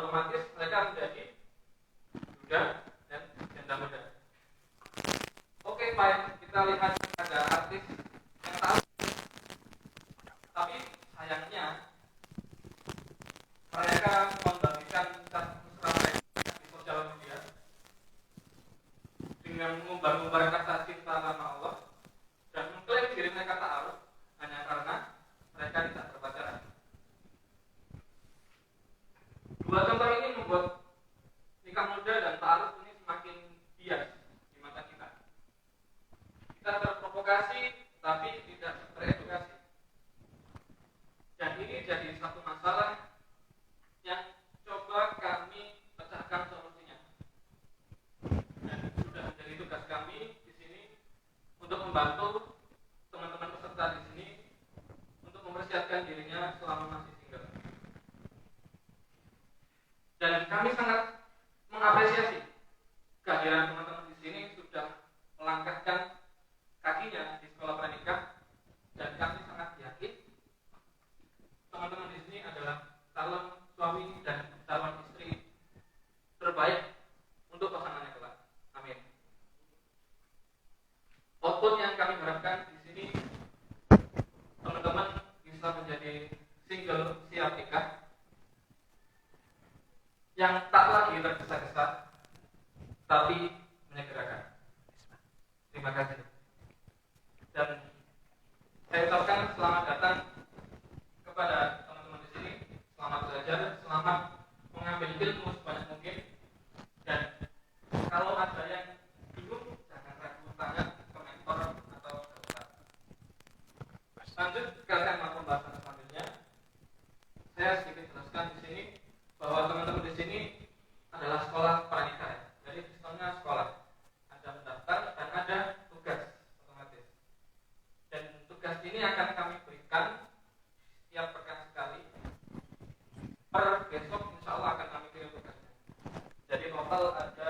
otomatis mereka menjadi duda dan janda muda. Oke, baik, kita lihat ada artis yang tahu, tapi sayangnya mereka membagikan cat mesra mereka di sosial media dengan mengumbar-umbar kata cinta nama Allah dan mengklaim diri mereka ta'aruf hanya karena mereka tidak berpacaran. Dua contoh ini membuat nikah muda dan ta'aruf ini semakin bias di mata kita. Kita terprovokasi tapi tidak teredukasi. Dan ini jadi satu masalah yang coba kami pecahkan solusinya. Dan sudah menjadi tugas kami di sini untuk membantu teman-teman peserta di sini untuk mempersiapkan dirinya selama masih single. Dan kami sangat mengapresiasi kehadiran teman-teman di sini sudah melangkahkan kakinya di sekolah pranikah, dan kami sangat yakin teman-teman di sini adalah calon suami dan calon istri terbaik untuk pasangannya kelak. Amin. Output yang kami harapkan di sini, teman-teman bisa menjadi single siap nikah yang tak lagi tergesa-gesa tapi menyegerakan. Terima kasih. Dan saya ucapkan selamat datang kepada teman-teman di sini. Selamat belajar, selamat mengambil ilmu sebanyak mungkin. Dan kalau ada yang bingung, jangan ragu tanya ke mentor atau ke ustaz. Lanjut ke tema pembahasan selanjutnya. Saya sedikit jelaskan di sini bahwa teman-teman di sini adalah sekolah pranikah. Jadi sistemnya sekolah, ada mendaftar dan ada tugas otomatis. Dan tugas ini akan kami berikan setiap pekan sekali. Per besok insya Allah akan kami kirim tugasnya. Jadi total ada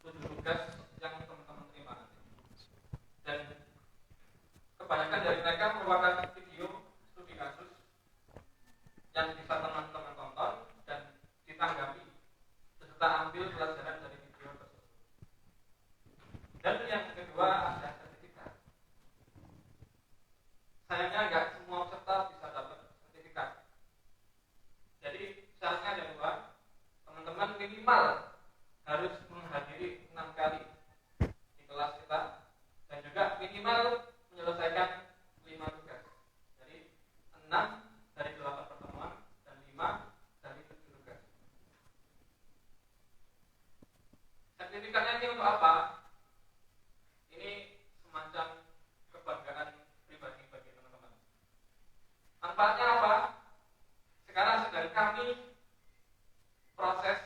7 tugas yang teman-teman terima nanti. Dan kebanyakan dari mereka merupakan video studi kasus yang bisa teman-teman tonton dan ditanggapi serta ambil pelajaran dari video tersebut. Dan yang kedua ada sertifikat. Sayangnya nggak semua peserta bisa dapat sertifikat. Jadi syaratnya ada 2. Teman-teman minimal harus menghadiri 6 kali di kelas kita dan juga minimal menyelesaikan 5 tugas. Jadi 6 dari 8 pertemuan dan 5 dari 7 tugas. Sertifikatnya ini untuk apa? Ini semacam kebanggaan pribadi bagi teman-teman. Manfaatnya apa? Sekarang sedang kami proses,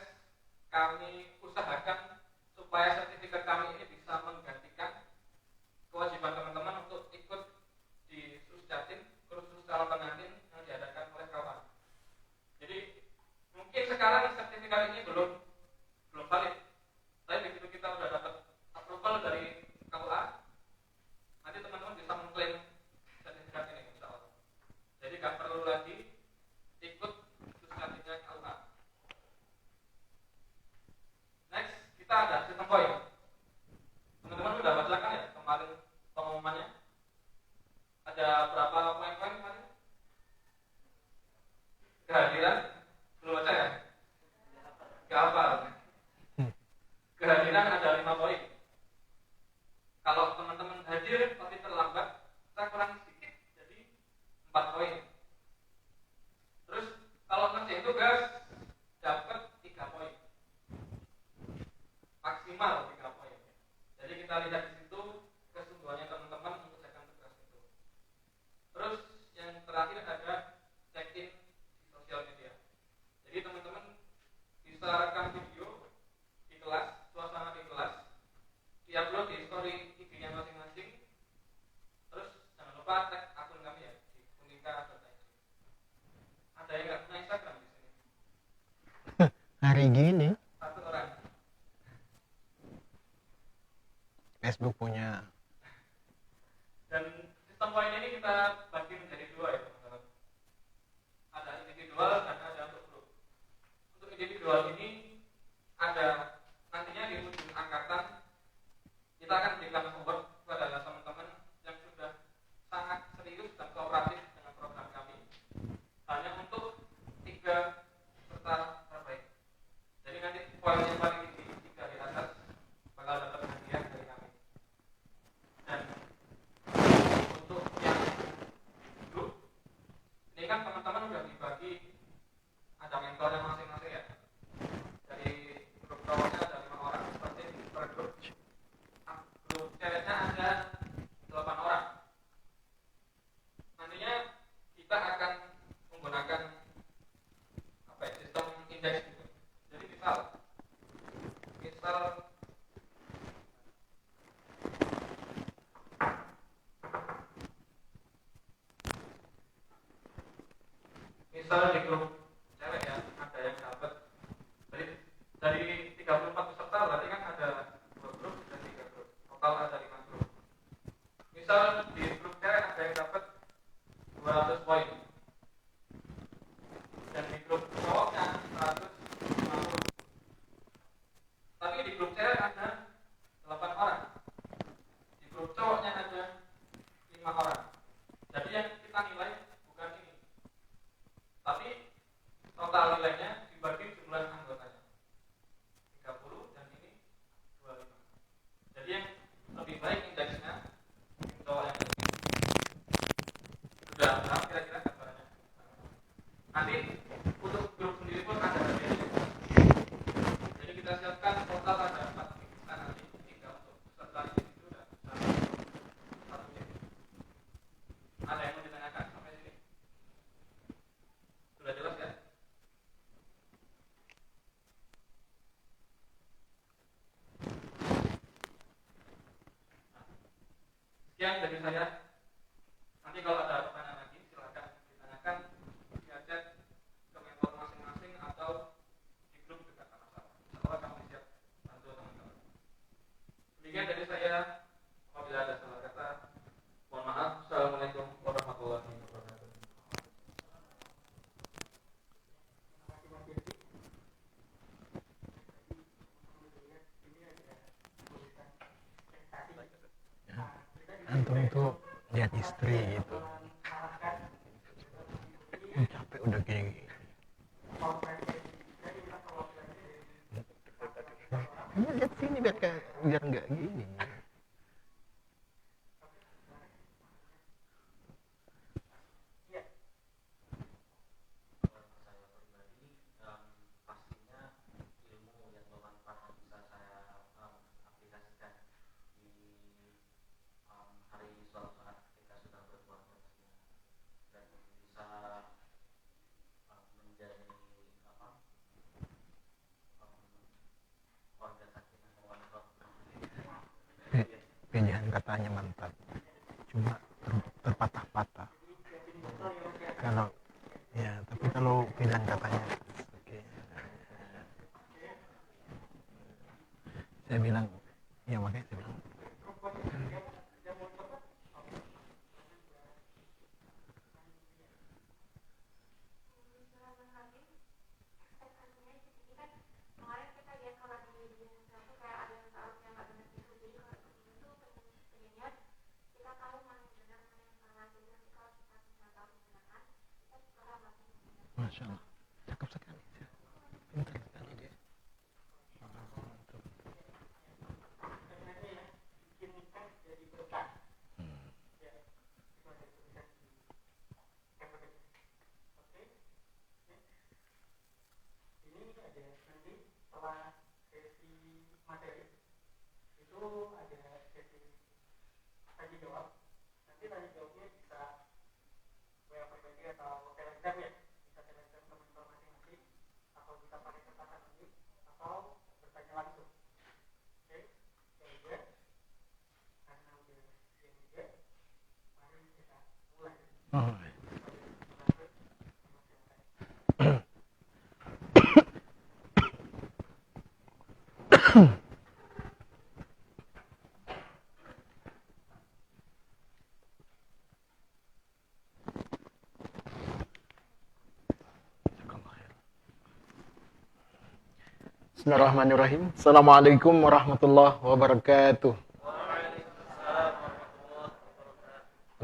kami usahakan supaya sertifikat kami ini bisa menggantikan kewajiban teman-teman untuk ikut di Susjatin, kursus calon pengantin yang diadakan oleh kawan. Jadi mungkin sekarang sertifikat ini belum valid. Tapi begitu kita sudah dapat approval dari KUA, nanti teman-teman bisa mengklaim sertifikat ini insya Allah. Jadi nggak perlu lagi ikut Susjatinnya KUA. Next, kita ada sistem poin. Teman-teman sudah bacakan ya kemarin pengumumannya? Ada berapa poin-poin kemarin? Kehadiran? Belum baca ya? Gak hafal. Kehadiran ada 5 poin. Kalau teman-teman hadir tapi terlambat, kita kurang sedikit, jadi 4 poin. Terus kalau ngerjain tugas dapat 3 poin. Maksimal 3 poin. Jadi kita lihat di situ kesungguhannya teman-teman mengerjakan tugas itu. Terus yang terakhir ada check-in di sosial media. Jadi teman-teman bisa rekam video di kelas, suasana di kelas, diupload di story IG-nya masing-masing. Terus jangan lupa tag akun kami ya di unika.id. Ada yang nggak punya Instagram di sini? Hari gini 1 orang. Facebook punya. Dan sistem poin ini kita bagi menjadi 2 ya teman-teman. Ada individual dan ada untuk grup. Untuk individual visual ini ada nantinya di ujung angkatan kita akan berikan award kepada teman-teman yang sudah sangat serius dan kooperatif dengan program kami hanya untuk 3 peserta terbaik. Jadi nanti poin yang paling tinggi 3 di atas bakal dapat hadiah dari kami. Dan untuk yang grup ini kan teman-teman sudah dibagi, ada mentornya masing-masing ya. Dari grup cowoknya ada 5 orang, berarti per grup. Grup ceweknya ada 8 orang. Nantinya kita akan menggunakan sistem indeks gitu. Jadi misal di grup cewek ya ada yang dapat dari 34 peserta, berarti kan ada 2 grup dan 3 grup, total ada 5 grup. Misal di grup cewek ada yang dapat 200 poin dan di grup cowoknya 150. Tapi di grup cewek ada 8 orang, di grup cowoknya ada 5 orang. Jadi yang kita nilai bukan ini, tapi total nilainya dibagi jumlah anggotanya 30 dan ini 25. Jadi yang lebih baik indeksnya tim cowok yang lebih. Sudah paham kira-kira gambarannya? Nanti untuk grup sendiri pun ada hadiahnya. Jadi kita siapkan total ada 4 tim. Kita nanti 3 untuk peserta individu dan 1 tim. Ada yang mau ditanyakan sampai sini? Sudah jelas ya? Sekian dari saya. Nanti kalau ada pertanyaan lagi silakan ditanyakan via chat ke mentor masing-masing atau di grup juga tak masalah. Setelah kami siap bantu teman-teman. Demikian dari saya. Apabila ada salah kata, mohon maaf. Assalamualaikum warahmatullahi wabarakatuh. Antum itu lihat istri gitu. Capek udah kayak gini. Lihat sini biar nggak gini. Pilihan katanya mantap, cuma terpatah-patah. Tapi kalau pilihan katanya oke. Saya bilang ya, makanya saya bilang Masya Allah, cakep sekali, pintar sekali dia. Oh, jazakallah khair. Bismillahirrahmanirrahim. Assalamualaikum warahmatullahi wabarakatuh.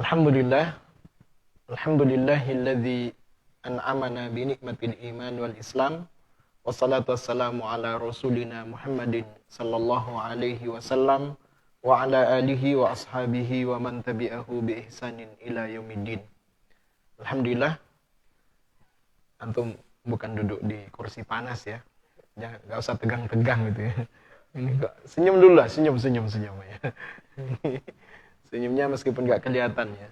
Alhamdulillah. Alhamdulillahilladzi an'amana bi ni'matil iman wal islam. Wassalatu wassalamu ala rasulina Muhammadin sallallahu alaihi wasallam wa ala alihi wa ashabihi wa man tabi'ahu bi ihsanin ila yaumiddin. Alhamdulillah. Antum bukan duduk di kursi panas ya. Jangan, nggak usah tegang-tegang gitu ya. Ini kok senyum dulu lah, senyum ya. Senyumnya meskipun nggak kelihatan ya.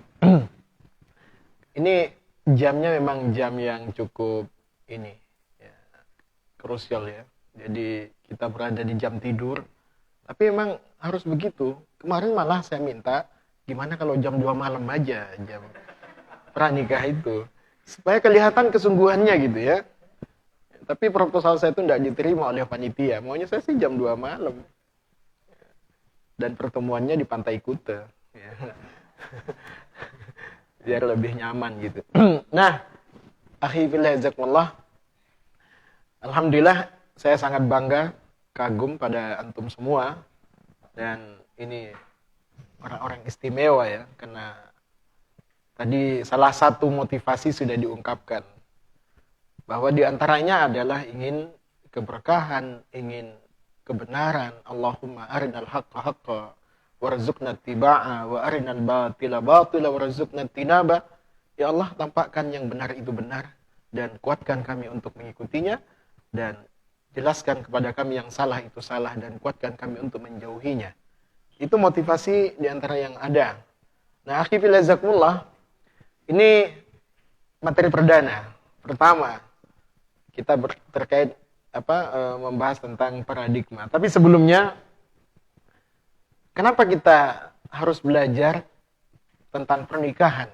Ini jamnya memang jam yang cukup ini ya, krusial ya. Jadi kita berada di jam tidur, tapi memang harus begitu. Kemarin malah saya minta gimana kalau jam 2 malam aja jam pranikah itu, supaya kelihatan kesungguhannya gitu ya. Tapi proposal saya itu tidak diterima oleh panitia. Maunya saya sih jam 2 malam. Dan pertemuannya di Pantai Kuta. Ya. Biar lebih nyaman gitu. Nah, akhi fillah jazakumullah. Alhamdulillah saya sangat bangga, kagum pada antum semua. Dan ini orang-orang istimewa ya. Karena tadi salah satu motivasi sudah diungkapkan. Bahwa diantaranya adalah ingin keberkahan, ingin kebenaran. Allahumma arinal haqqa haqqa warzuqna tibaa wa arinal batila batila warzuqna tinaba. Ya Allah, tampakkan yang benar itu benar dan kuatkan kami untuk mengikutinya, dan jelaskan kepada kami yang salah itu salah dan kuatkan kami untuk menjauhinya. Itu motivasi diantara yang ada. Nah, akhi fillah jazakumullah, ini materi perdana. Pertama, kita terkait membahas tentang paradigma. Tapi sebelumnya, kenapa kita harus belajar tentang pernikahan?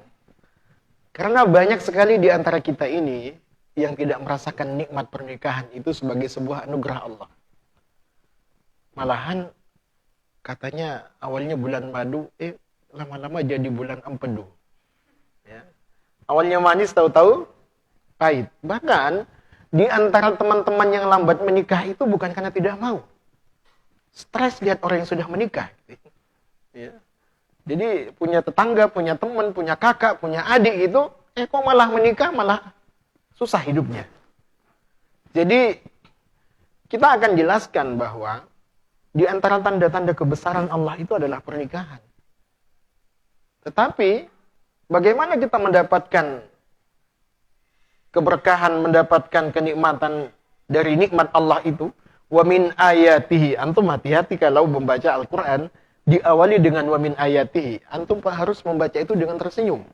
Karena banyak sekali di antara kita ini yang tidak merasakan nikmat pernikahan itu sebagai sebuah anugerah Allah. Malahan katanya awalnya bulan madu, lama-lama jadi bulan empedu. Ya. Awalnya manis, tahu-tahu pahit. Bahkan di antara teman-teman yang lambat menikah itu bukan karena tidak mau. Stres lihat orang yang sudah menikah. Ya. Jadi punya tetangga, punya teman, punya kakak, punya adik itu, kok malah menikah, malah susah hidupnya. Jadi kita akan jelaskan bahwa di antara tanda-tanda kebesaran Allah itu adalah pernikahan. Tetapi bagaimana kita mendapatkan keberkahan, mendapatkan kenikmatan dari nikmat Allah itu? Wa min ayatihi. Antum hati-hati kalau membaca Al-Quran diawali dengan wa min ayatihi. Antum harus membaca itu dengan tersenyum.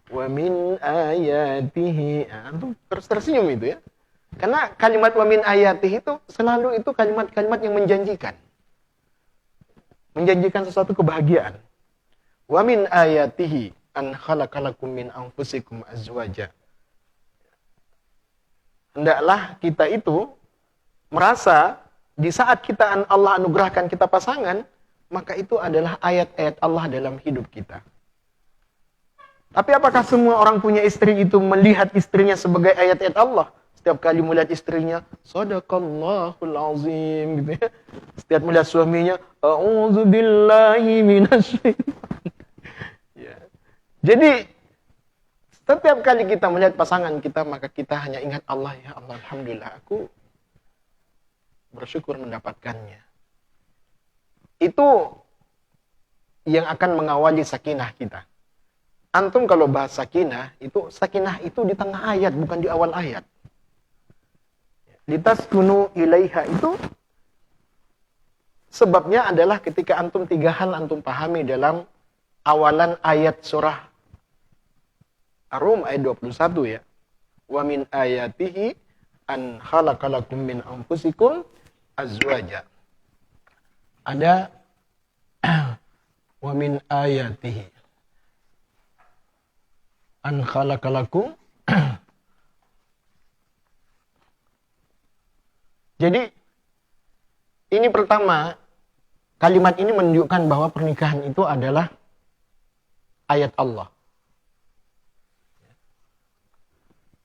Wa min ayatihi. Antum harus tersenyum itu ya. Karena kalimat wa min ayatihi itu selalu itu kalimat-kalimat yang menjanjikan. Menjanjikan sesuatu kebahagiaan. Wa min ayatihi an khalaqalakum min anfusikum azwaja. Hendaklah kita itu merasa di saat kita Allah anugerahkan kita pasangan, maka itu adalah ayat-ayat Allah dalam hidup kita. Tapi apakah semua orang punya istri itu melihat istrinya sebagai ayat-ayat Allah? Setiap kali melihat istrinya, shadaqallahul azim gitu ya. Setiap melihat suaminya, a'udzubillahi minasyaitonir. Ya. Jadi setiap kali kita melihat pasangan kita, maka kita hanya ingat Allah. Ya Allah, alhamdulillah, aku bersyukur mendapatkannya. Itu yang akan mengawali sakinah kita. Antum kalau bahas sakinah itu di tengah ayat, bukan di awal ayat. Litaskunu ilaiha itu sebabnya adalah ketika antum 3 hal antum pahami dalam awalan ayat surah Ar-Rum ayat 21 ya. Wa min ayatihi an khalaqalakum min anfusikum azwaja. Ada wa min ayatihi an khalaqalakum. Jadi ini pertama, kalimat ini menunjukkan bahwa pernikahan itu adalah ayat Allah.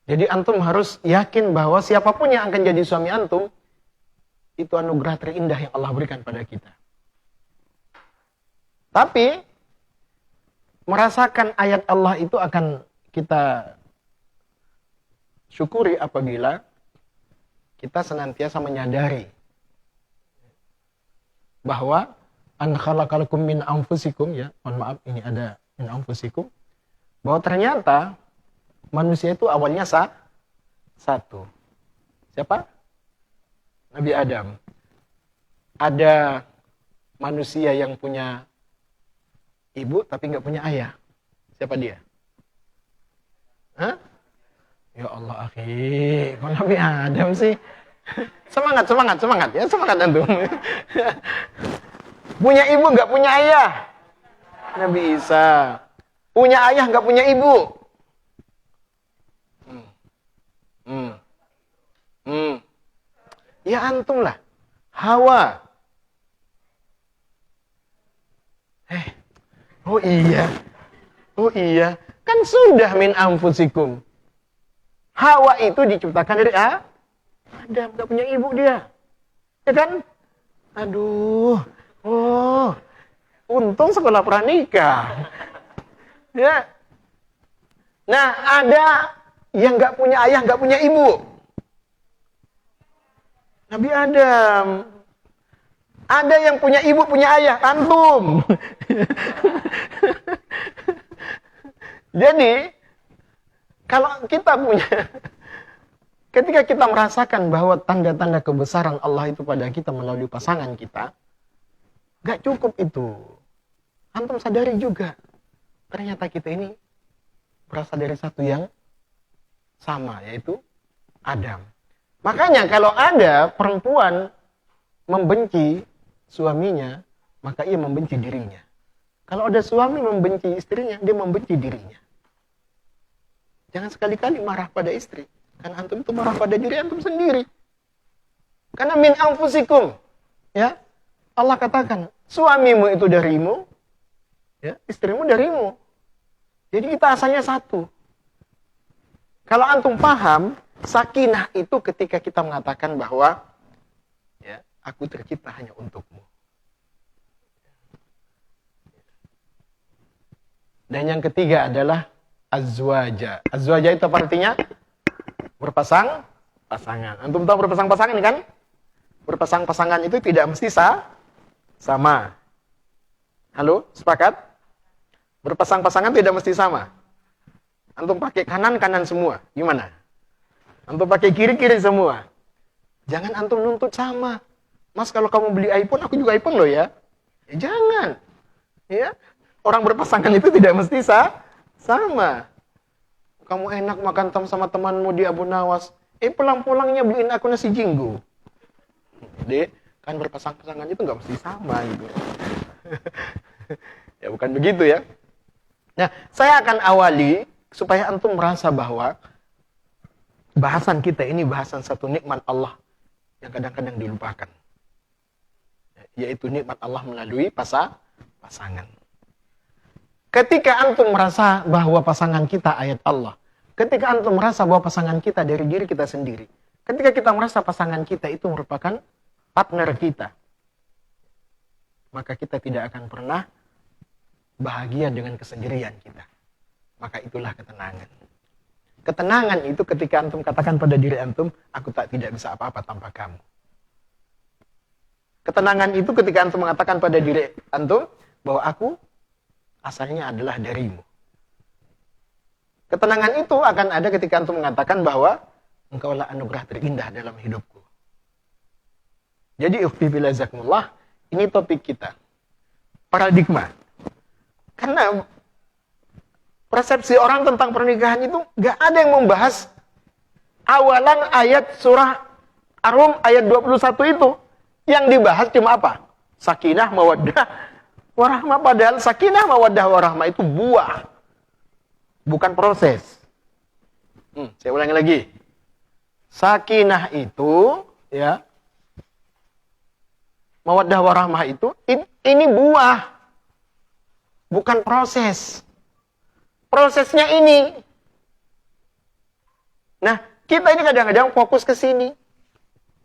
Jadi antum harus yakin bahwa siapapun yang akan jadi suami antum, Itu anugerah terindah yang Allah berikan pada kita. Tapi merasakan ayat Allah itu akan kita syukuri apabila kita senantiasa menyadari bahwa an khalaqalakum min anfusikum, ya, mohon maaf ini ada min anfusikum, bahwa ternyata manusia itu awalnya satu. Siapa? Nabi Adam. Ada manusia yang punya ibu tapi nggak punya ayah. Siapa dia? Hah? Ya Allah, akhi, kok Nabi Adam sih? Semangat ya, semangat antum. Punya ibu nggak punya ayah. Nabi Isa. Punya ayah nggak punya ibu. Ya antum lah. Hawa. Oh iya. Kan sudah min anfusikum. Hawa itu diciptakan dari Adam, nggak punya ibu dia. Ya kan? Aduh. Oh. Untung sekolah pranikah. Ya. Nah, ada yang nggak punya ayah, nggak punya ibu. Nabi Adam. Ada yang punya ibu, punya ayah, antum. Jadi, kalau kita ketika kita merasakan bahwa tanda-tanda kebesaran Allah itu pada kita melalui pasangan kita, gak cukup itu. Antum sadari juga, ternyata kita ini berasal dari satu yang sama, yaitu Adam. Makanya kalau ada perempuan membenci suaminya, maka ia membenci dirinya. Kalau ada suami membenci istrinya, dia membenci dirinya. Jangan sekali-kali marah pada istri. Karena antum itu marah pada diri antum sendiri. Karena min anfusikum. Ya, Allah katakan, suamimu itu darimu, ya, istrimu darimu. Jadi kita asalnya satu. Kalau antum paham, sakinah itu ketika kita mengatakan bahwa ya, aku tercipta hanya untukmu. Dan yang ketiga adalah azwaja. Azwaja itu apa artinya? Pasangan. Antum tahu berpasang-pasangan kan? Berpasang-pasangan itu tidak mesti sama. Halo, sepakat? Berpasang-pasangan tidak mesti sama. Antum pakai kanan semua. Gimana? Antum pakai kiri semua. Jangan antum nuntut sama. Mas, kalau kamu beli iPhone, aku juga iPhone loh ya. Jangan. Ya. Orang berpasangan itu tidak mesti sama. Kamu enak makan sama temanmu di Abu Nawas. Pulang-pulangnya beliin aku nasi jinggo. Dek, kan berpasang-pasangan itu nggak mesti sama gitu. Ya bukan begitu ya. Nah, saya akan awali supaya antum merasa bahwa bahasan kita ini bahasan satu nikmat Allah yang kadang-kadang dilupakan. Yaitu nikmat Allah melalui pasangan. Ketika antum merasa bahwa pasangan kita ayat Allah, ketika antum merasa bahwa pasangan kita dari diri kita sendiri, ketika kita merasa pasangan kita itu merupakan partner kita, maka kita tidak akan pernah bahagia dengan kesendirian kita. Maka itulah ketenangan. Ketenangan itu ketika antum katakan pada diri antum, aku tidak bisa apa-apa tanpa kamu. Ketenangan itu ketika antum mengatakan pada diri antum bahwa aku asalnya adalah darimu. Ketenangan itu akan ada ketika antum mengatakan bahwa engkaulah anugerah terindah dalam hidupku. Jadi ukhtibilazakumullah, ini topik kita. Paradigma. Karena persepsi orang tentang pernikahan itu gak ada yang membahas awalan ayat surah Ar-Rum ayat 21 itu. Yang dibahas cuma apa? Sakinah, mawaddah, warahmah. Padahal sakinah, mawaddah, warahmah itu buah. Bukan proses. Saya ulangi lagi. Sakinah itu, ya, mawaddah, warahmah itu, ini buah. Bukan proses. Prosesnya ini. Nah, kita ini kadang-kadang fokus ke sini.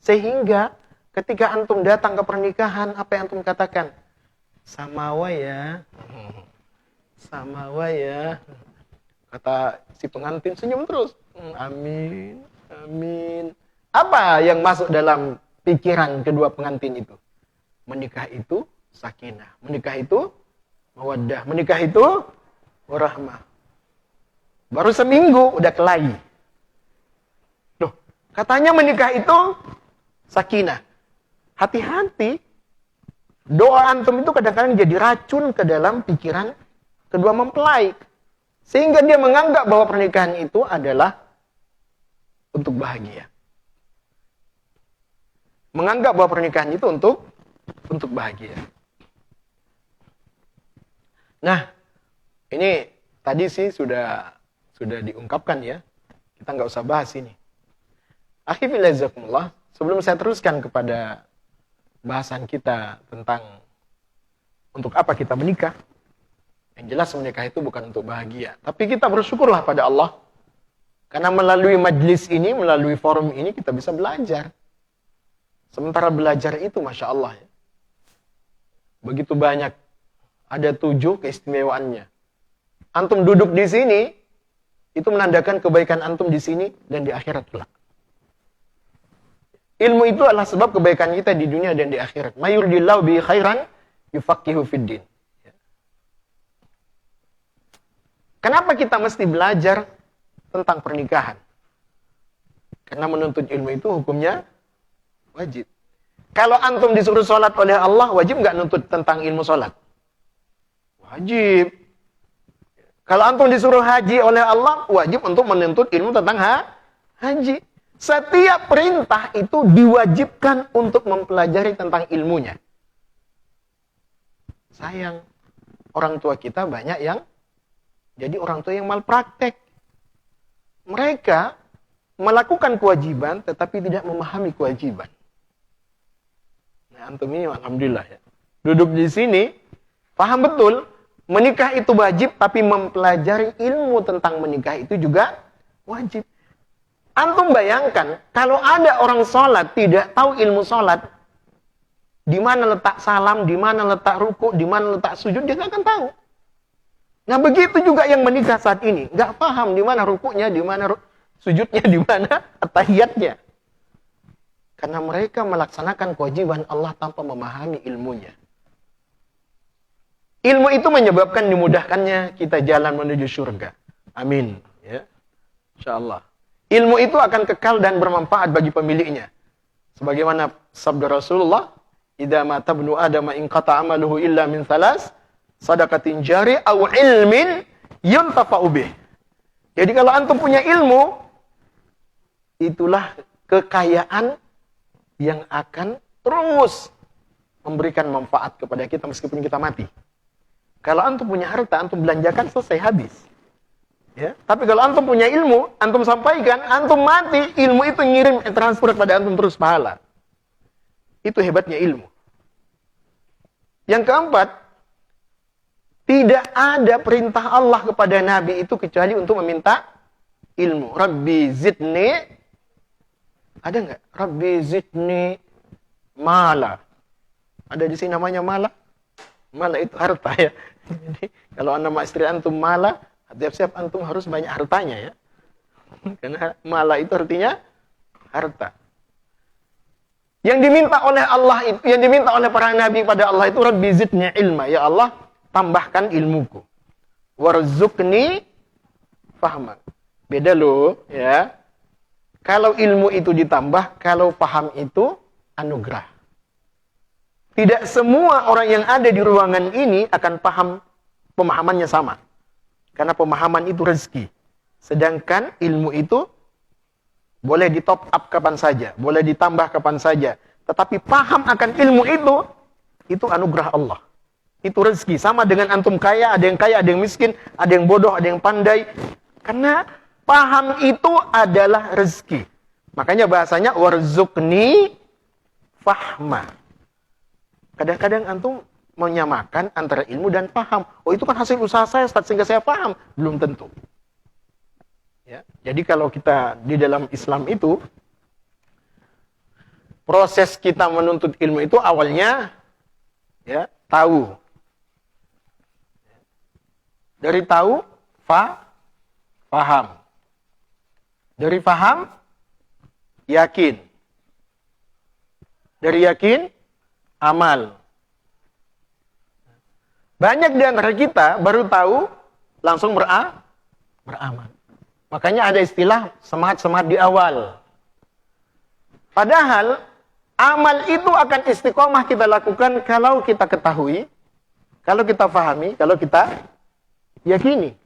Sehingga Ketika antum datang ke pernikahan, apa yang antum katakan? Samawa ya. Samawa ya. Kata si pengantin senyum terus. Amin. Amin. Apa yang masuk dalam pikiran kedua pengantin itu? Menikah itu sakinah. Menikah itu mawaddah. Menikah itu warahmah. Baru seminggu udah kelahi. Loh, katanya menikah itu sakinah. Hati-hati. Doa antum itu kadang-kadang jadi racun ke dalam pikiran kedua mempelai. Sehingga dia menganggap bahwa pernikahan itu adalah untuk bahagia. Menganggap bahwa pernikahan itu untuk bahagia. Nah, ini tadi sih sudah diungkapkan ya. Kita nggak usah bahas ini. Akhirnya jazakumullah, sebelum saya teruskan kepada bahasan kita tentang untuk apa kita menikah. Yang jelas menikah itu bukan untuk bahagia. Tapi kita bersyukurlah pada Allah. Karena melalui majlis ini, melalui forum ini kita bisa belajar. Sementara belajar itu Masya Allah ya. Begitu banyak. Ada 7 keistimewaannya. Antum duduk di sini, itu menandakan kebaikan antum di sini dan di akhirat kelak. Ilmu itu adalah sebab kebaikan kita di dunia dan di akhirat. Mayurdillahu bi khairan yufaqihu fiddin. Kenapa kita mesti belajar tentang pernikahan? Karena menuntut ilmu itu hukumnya wajib. Kalau antum disuruh sholat oleh Allah, wajib nggak nuntut tentang ilmu sholat? Wajib. Kalau antum disuruh haji oleh Allah, wajib untuk menuntut ilmu tentang haji. Setiap perintah itu diwajibkan untuk mempelajari tentang ilmunya. Sayang, orang tua kita banyak yang jadi orang tua yang malpraktek. Mereka melakukan kewajiban tetapi tidak memahami kewajiban. Nah, antum ini alhamdulillah ya. Duduk di sini, paham betul, menikah itu wajib tapi mempelajari ilmu tentang menikah itu juga wajib. Antum bayangkan, kalau ada orang sholat tidak tahu ilmu sholat, di mana letak salam, di mana letak ruku, di mana letak sujud, dia nggak akan tahu. Nah begitu juga yang menikah saat ini, nggak paham di mana rukuknya, di mana sujudnya, di mana tahiyatnya. Karena mereka melaksanakan kewajiban Allah tanpa memahami ilmunya. Ilmu itu menyebabkan dimudahkannya kita jalan menuju surga. Amin. Ya. InsyaAllah. Ilmu itu akan kekal dan bermanfaat bagi pemiliknya. Sebagaimana sabda Rasulullah, "Idza mata ibnu Adam in qata amaluhu illa min thalas, sadaqatin jari aw ilmin yuntafa'u bih." Jadi kalau antum punya ilmu, itulah kekayaan yang akan terus memberikan manfaat kepada kita meskipun kita mati. Kalau antum punya harta, antum belanjakan selesai habis. Ya, tapi kalau antum punya ilmu, antum sampaikan, antum mati, ilmu itu ngirim transfer kepada antum terus pahala. Itu hebatnya ilmu. Yang keempat, tidak ada perintah Allah kepada Nabi itu kecuali untuk meminta ilmu. Rabbi zidni, ada nggak? Rabbi zidni mala. Ada di sini namanya mala? Mala itu harta ya. Jadi kalau nama istri antum mala, siap-siap antum harus banyak hartanya ya. Karena mala itu artinya harta. Yang diminta oleh Allah itu, yang diminta oleh para nabi pada Allah itu Rabbi zidni ilma, ya Allah, tambahkan ilmuku. Warzuqni fahma. Beda loh, ya. Kalau ilmu itu ditambah, kalau paham itu anugerah. Tidak semua orang yang ada di ruangan ini akan paham, pemahamannya sama. Karena pemahaman itu rezeki. Sedangkan ilmu itu boleh di top up kapan saja, boleh ditambah kapan saja. Tetapi paham akan ilmu itu anugerah Allah. Itu rezeki. Sama dengan antum kaya, ada yang miskin, ada yang bodoh, ada yang pandai. Karena paham itu adalah rezeki. Makanya bahasanya warzuqni fahma. Kadang-kadang antum menyamakan antara ilmu dan paham. Oh itu kan hasil usaha saya, Ustaz, sehingga saya paham. Belum tentu. Ya. Jadi kalau kita di dalam Islam itu, proses kita menuntut ilmu itu awalnya ya tahu. Dari tahu, faham. Dari faham, yakin. Dari yakin, amal. Banyak di antara kita baru tahu, langsung beramal. Makanya ada istilah semangat-semangat di awal. Padahal, amal itu akan istiqomah kita lakukan kalau kita ketahui, kalau kita fahami, kalau kita yakini.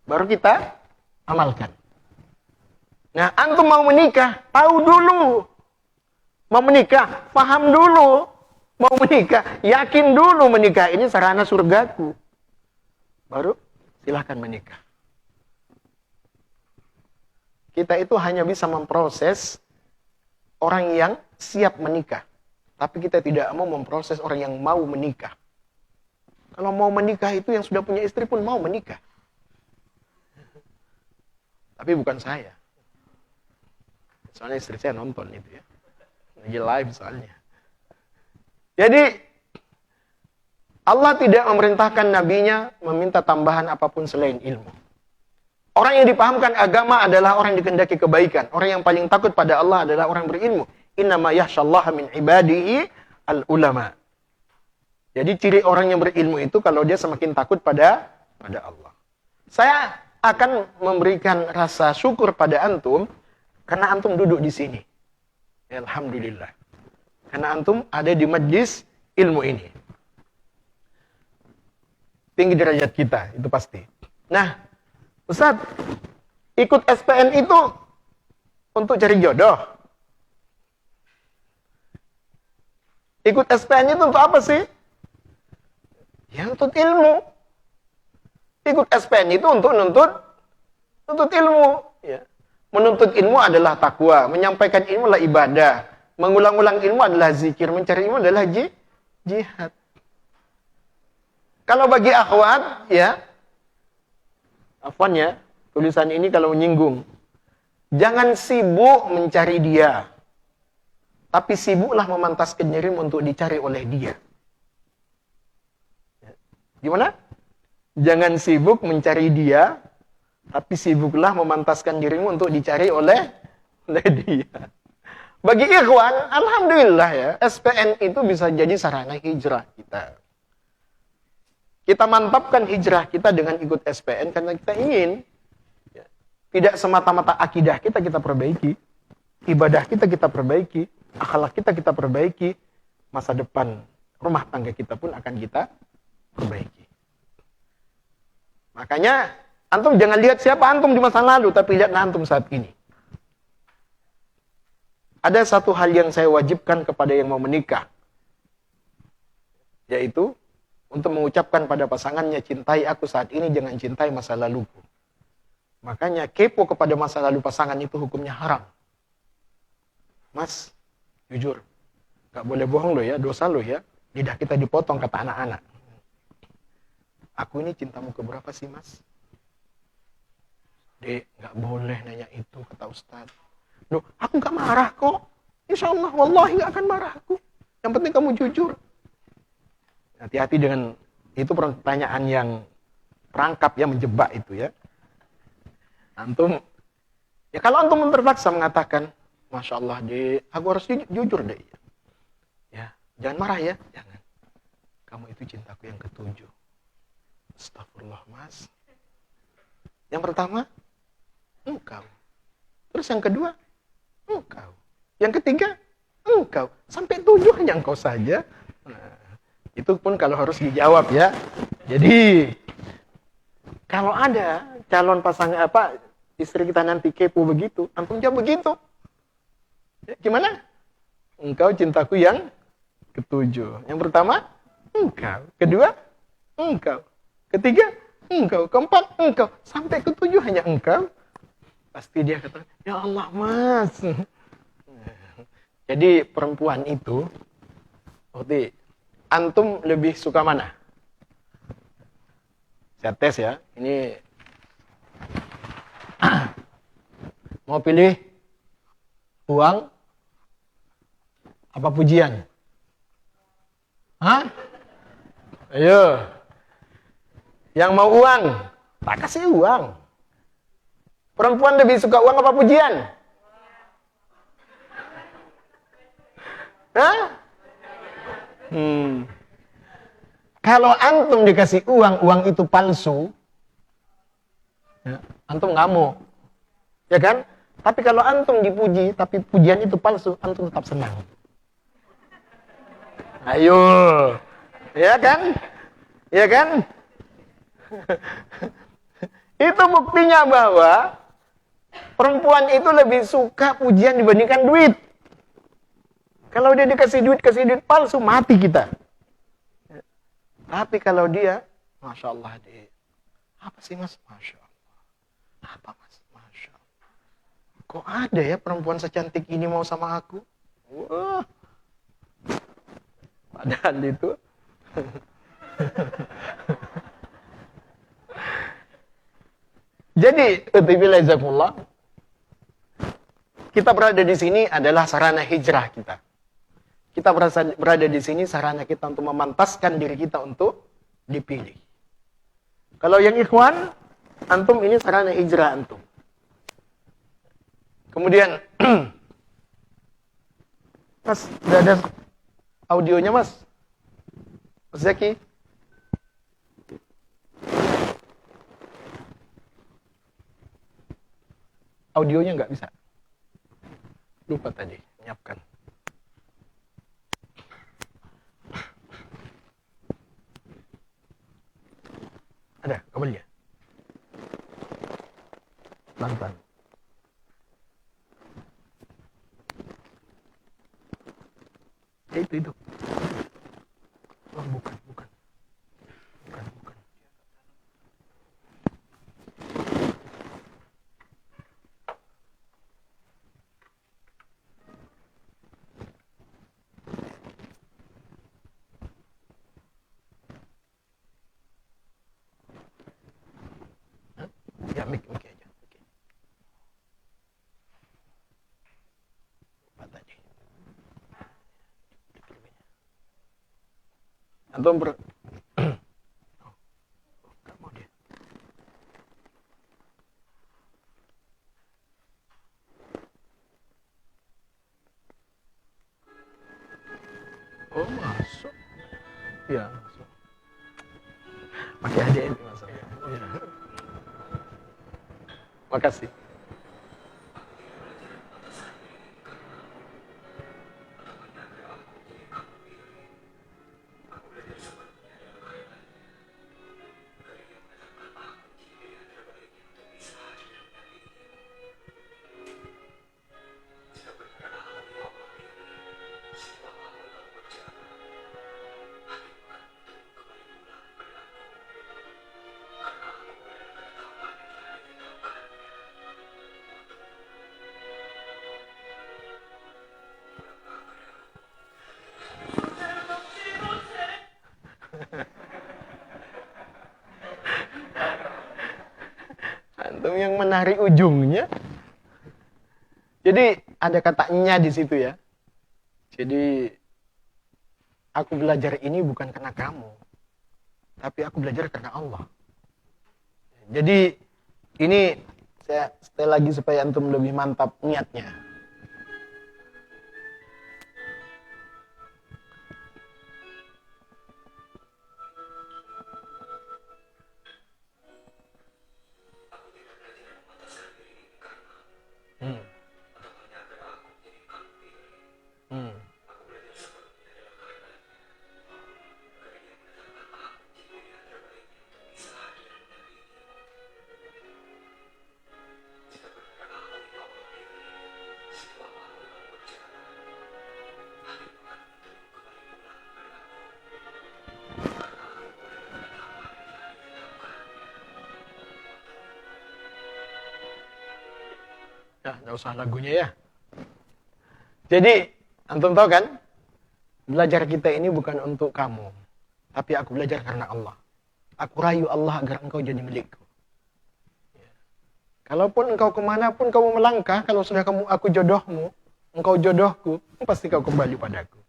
Baru kita amalkan. Nah, antum mau menikah, tahu dulu. Mau menikah, paham dulu. Mau menikah, yakin dulu menikah ini sarana surgaku. Baru silahkan menikah. Kita itu hanya bisa memproses orang yang siap menikah. Tapi kita tidak mau memproses orang yang mau menikah. Kalau mau menikah itu yang sudah punya istri pun mau menikah. Tapi bukan saya. Soalnya istri saya nonton itu ya. Lagi live soalnya. Jadi, Allah tidak memerintahkan nabinya meminta tambahan apapun selain ilmu. Orang yang dipahamkan agama adalah orang yang dikehendaki kebaikan. Orang yang paling takut pada Allah adalah orang berilmu. Innama yakhsyallaha min ibadihi al-ulama. Jadi ciri orang yang berilmu itu kalau dia semakin takut pada Allah. Saya akan memberikan rasa syukur pada antum karena antum duduk di sini. Alhamdulillah. Karena antum ada di majlis ilmu ini. Tinggi derajat kita, itu pasti. Nah, Ustaz, ikut SPN itu untuk cari jodoh. Ikut SPN itu untuk apa sih? Ya, untuk ilmu. Ikut SPN itu untuk nuntut ilmu. Ya. Menuntut ilmu adalah takwa, menyampaikan ilmu adalah ibadah, mengulang-ulang ilmu adalah zikir, mencari ilmu adalah jihad. Kalau bagi akhwat, ya, afwan ya, tulisan ini kalau menyinggung, jangan sibuk mencari dia, tapi sibuklah memantaskan dirimu untuk dicari oleh dia. Gimana? Jangan sibuk mencari dia, tapi sibuklah memantaskan dirimu untuk dicari oleh dia. Bagi ikhwan, alhamdulillah ya, SPN itu bisa jadi sarana hijrah kita. Kita mantapkan hijrah kita dengan ikut SPN karena kita ingin ya, tidak semata-mata akidah kita perbaiki, ibadah kita perbaiki, akhlak kita perbaiki, masa depan rumah tangga kita pun akan kita perbaiki. Makanya antum jangan lihat siapa antum di masa lalu, tapi lihat antum saat ini. Ada satu hal yang saya wajibkan kepada yang mau menikah, yaitu untuk mengucapkan pada pasangannya, cintai aku saat ini, jangan cintai masa laluku. Makanya kepo kepada masa lalu pasangan itu hukumnya haram. Mas, jujur, gak boleh bohong lo ya, dosa lo ya. Lidah kita dipotong kata anak-anak. Aku ini cintamu keberapa sih mas? Dek, gak boleh nanya itu kata Ustaz. Loh, aku gak marah kok. Insya Allah, wallahi gak akan marah aku. Yang penting kamu jujur. Hati-hati dengan itu pertanyaan yang perangkap ya, menjebak itu ya. Antum, ya kalau antum terpaksa mengatakan, Masya Allah dek, aku harus jujur dek. Ya, jangan marah ya, jangan. Kamu itu cintaku yang ketujuh. Astagfirullah mas. Yang pertama, engkau. Terus yang kedua, engkau. Yang ketiga, engkau. Sampai 7 hanya engkau saja. Nah, itu pun kalau harus dijawab ya. Jadi kalau ada calon pasangan istri kita nanti kepo begitu, antum jawab begitu. Ya, gimana? Engkau cintaku yang ketujuh. Yang pertama, engkau. Kedua, engkau. Ketiga, engkau. Keempat, engkau. Sampai ketujuh hanya engkau. Pasti dia kata, ya Allah mas. Jadi perempuan itu, seperti antum lebih suka mana? Saya tes ya. Ini mau pilih uang apa pujian? Hah? Ayo. Yang mau uang, tak kasih uang. Perempuan lebih suka uang apa pujian? Hah? Kalau antum dikasih uang, uang itu palsu, ya, antum ngamuk. Ya kan? Tapi kalau antum dipuji, tapi pujian itu palsu, antum tetap senang. Ayo. Ya kan? Ya kan? Itu buktinya bahwa perempuan itu lebih suka pujian dibandingkan duit. Kalau dia kasih duit palsu, mati kita. Tapi kalau dia, Masya Allah, apa sih mas? Masya Allah. Apa mas? Masya Allah. Kok ada ya perempuan secantik ini mau sama aku? Wah. Padahal itu. Jadi, kita berada di sini adalah sarana hijrah kita. Kita berada di sini sarana kita untuk memantaskan diri kita untuk dipilih. Kalau yang ikhwan, antum ini sarana hijrah antum. Kemudian, mas, udah ada audionya mas? Mas Zaki? Audionya nggak bisa. Lupa tadi, nyiapkan. Ada kabelnya? Pelan-pelan. Itu. Oh, bukan. Ya, mic aja. Oke. Lupa tadi. Antum nggak mau dia. Oh, masuk. Ya, masuk. Pakai HDMI masuk. Ya. Makasih. Antum yang menarik ujungnya. Jadi ada katanya di situ ya. Jadi aku belajar ini bukan karena kamu, tapi aku belajar karena Allah. Jadi ini saya setel lagi supaya antum lebih mantap niatnya. Ya, nggak usah lagunya ya. Jadi, antum tahu kan? Belajar kita ini bukan untuk kamu. Tapi aku belajar karena Allah. Aku rayu Allah agar engkau jadi milikku. Ya. Kalaupun engkau kemanapun kamu melangkah, kalau sudah aku jodohmu, engkau jodohku, pasti kau kembali padaku.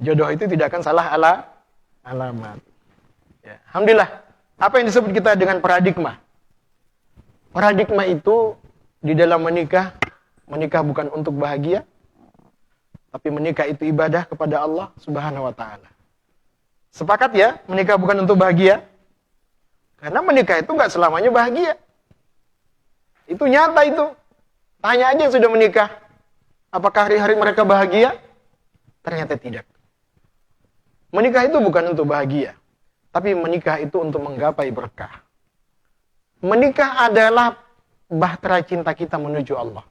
Jodoh itu tidak akan salah alamat. Ya. Alhamdulillah. Apa yang disebut kita dengan paradigma? Paradigma itu di dalam menikah bukan untuk bahagia, tapi menikah itu ibadah kepada Allah Subhanahu wa taala. Sepakat ya, menikah bukan untuk bahagia? Karena menikah itu nggak selamanya bahagia. Itu nyata itu. Tanya aja yang sudah menikah. Apakah hari-hari mereka bahagia? Ternyata tidak. Menikah itu bukan untuk bahagia. Tapi menikah itu untuk menggapai berkah. Menikah adalah bahtera cinta kita menuju Allah.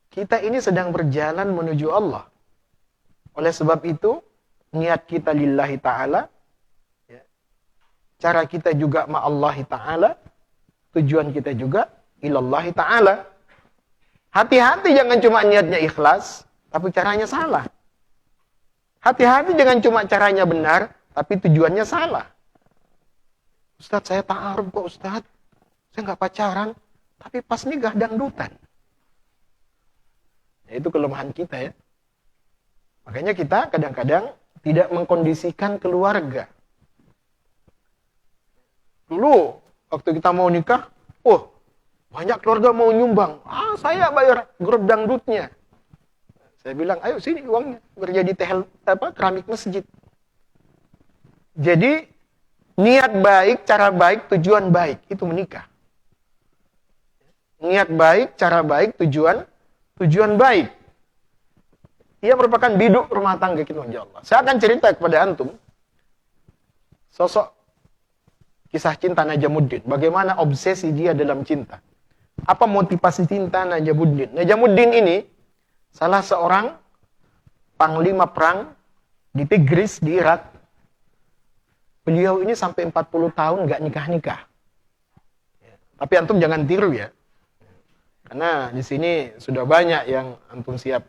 Kita ini sedang berjalan menuju Allah. Oleh sebab itu, niat kita lillahi ta'ala, ya, cara kita juga ma'allahi ta'ala, tujuan kita juga ilallahi ta'ala. Hati-hati jangan cuma niatnya ikhlas, tapi caranya salah. Hati-hati jangan cuma caranya benar, tapi tujuannya salah. Ustadz, saya ta'aruf kok Ustadz. Saya nggak pacaran, tapi pas nikah dangdutan. Ya, itu kelemahan kita ya. Makanya kita kadang-kadang tidak mengkondisikan keluarga. Dulu, waktu kita mau nikah, banyak keluarga mau nyumbang. Saya bayar grup dangdutnya. Saya bilang, ayo sini uangnya. Berjadi keramik masjid. Jadi, niat baik, cara baik, tujuan baik. Itu menikah. Niat baik, cara baik, tujuan baik. Ia merupakan biduk rumah tangga kita, insya Allah. Saya akan cerita kepada antum sosok kisah cinta Najamuddin. Bagaimana obsesi dia dalam cinta. Apa motivasi cinta Najamuddin? Najamuddin ini salah seorang panglima perang di Tigris, di Irak. Beliau ini sampai 40 tahun nggak nikah-nikah. Tapi antum jangan tiru ya. Karena di sini sudah banyak yang antum siap.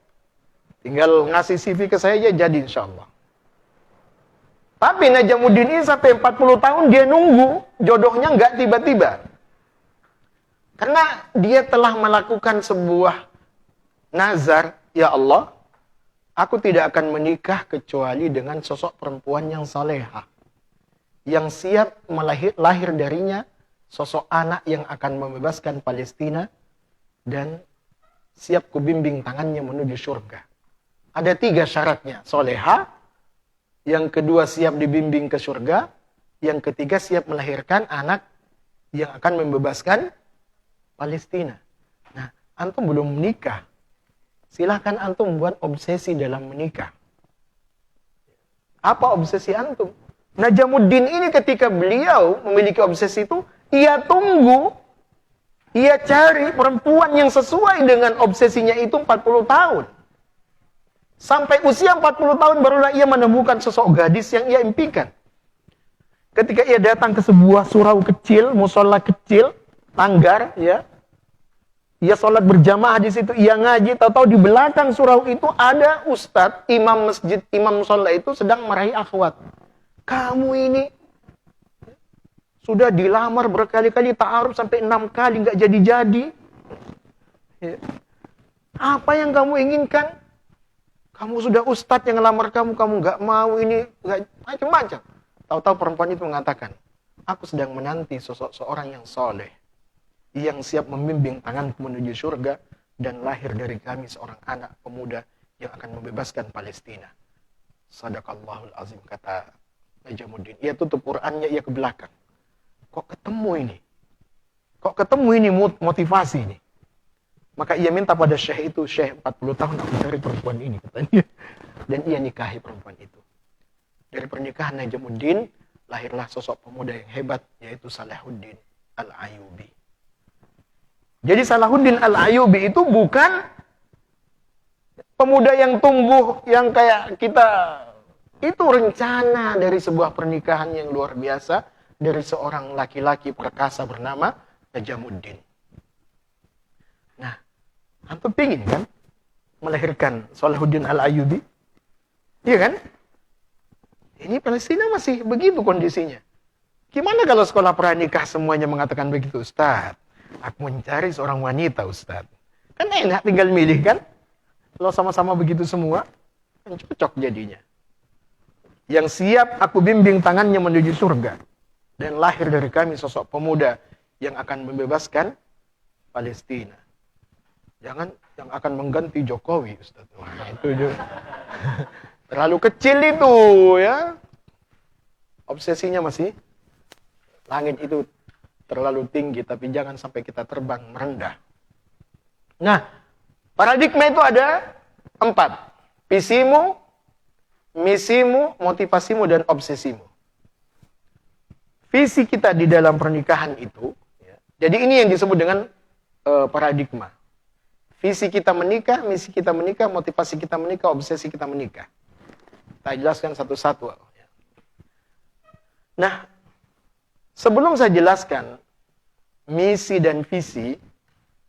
Tinggal ngasih CV ke saya aja jadi insya Allah. Tapi Najamuddin ini sampai 40 tahun dia nunggu jodohnya nggak tiba-tiba. Karena dia telah melakukan sebuah nazar, ya Allah, aku tidak akan menikah kecuali dengan sosok perempuan yang salehah. Yang siap lahir darinya sosok anak yang akan membebaskan Palestina dan siap kubimbing tangannya menuju surga. Ada 3 syaratnya. Soleha, yang kedua siap dibimbing ke surga, yang ketiga siap melahirkan anak yang akan membebaskan Palestina. Nah, antum belum menikah. Silahkan antum buat obsesi dalam menikah. Apa obsesi antum? Najamuddin ini ketika beliau memiliki obsesi itu, ia tunggu, ia cari perempuan yang sesuai dengan obsesinya itu 40 tahun. Sampai usia 40 tahun barulah ia menemukan sosok gadis yang ia impikan. Ketika ia datang ke sebuah surau kecil, musola kecil, tanggar, ya. Ia sholat berjamaah di situ, ia ngaji, tahu-tahu di belakang surau itu ada ustadz, imam masjid, imam musola itu sedang meraih akhwat. Kamu ini sudah dilamar berkali-kali, ta'aruf sampai 6 kali nggak jadi-jadi. Ya. Apa yang kamu inginkan? Kamu sudah ustadz yang ngelamar kamu nggak mau ini, nggak macam-macam. Tahu-tahu perempuan itu mengatakan, aku sedang menanti sosok seorang yang soleh, yang siap membimbing tanganku menuju surga, dan lahir dari kami seorang anak pemuda yang akan membebaskan Palestina. Sadaqallahul azim, kata Najamuddin. Ia tutup Qur'annya, ia ke belakang. Kok ketemu ini motivasi ini. Maka ia minta pada syekh itu, syekh 40 tahun aku cari perempuan ini, katanya. Dan ia nikahi perempuan itu. Dari pernikahan Najamuddin lahirlah sosok pemuda yang hebat, yaitu Salahuddin Al-Ayyubi. Jadi Salahuddin Al-Ayyubi itu bukan pemuda yang tumbuh yang kayak kita. Itu rencana dari sebuah pernikahan yang luar biasa dari seorang laki-laki perkasa bernama Najamuddin. Nah, antum pingin kan melahirkan Salahuddin Al-Ayyubi? Iya kan? Ini Palestina masih begitu kondisinya. Gimana kalau sekolah pranikah semuanya mengatakan begitu, Ustaz? Aku mencari seorang wanita, Ustaz. Kan enak tinggal milih kan. Kalau sama-sama begitu semua, kan cocok jadinya. Yang siap aku bimbing tangannya menuju surga. Dan lahir dari kami sosok pemuda yang akan membebaskan Palestina. Jangan yang akan mengganti Jokowi, Ustaz. Wah, itu juga. Terlalu kecil itu, ya. Obsesinya masih langit itu terlalu tinggi, tapi jangan sampai kita terbang merendah. Nah, paradigma itu ada 4. Visimu, misimu, motivasimu, dan obsesimu. Visi kita di dalam pernikahan itu, ya, jadi ini yang disebut dengan paradigma. Visi kita menikah, misi kita menikah, motivasi kita menikah, obsesi kita menikah. Kita jelaskan satu-satu. Nah, sebelum saya jelaskan misi dan visi,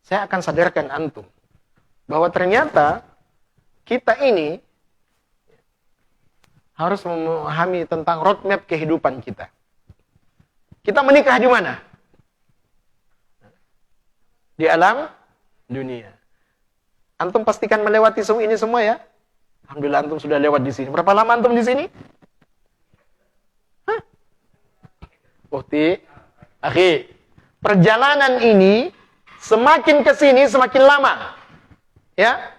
saya akan sadarkan antum bahwa ternyata kita ini harus memahami tentang roadmap kehidupan kita. Kita menikah di mana? Di alam dunia. Antum pastikan melewati ini semua ya. Alhamdulillah antum sudah lewat di sini. Berapa lama antum di sini? Hah? Bukti, akhi, perjalanan ini semakin ke sini semakin lama. Ya.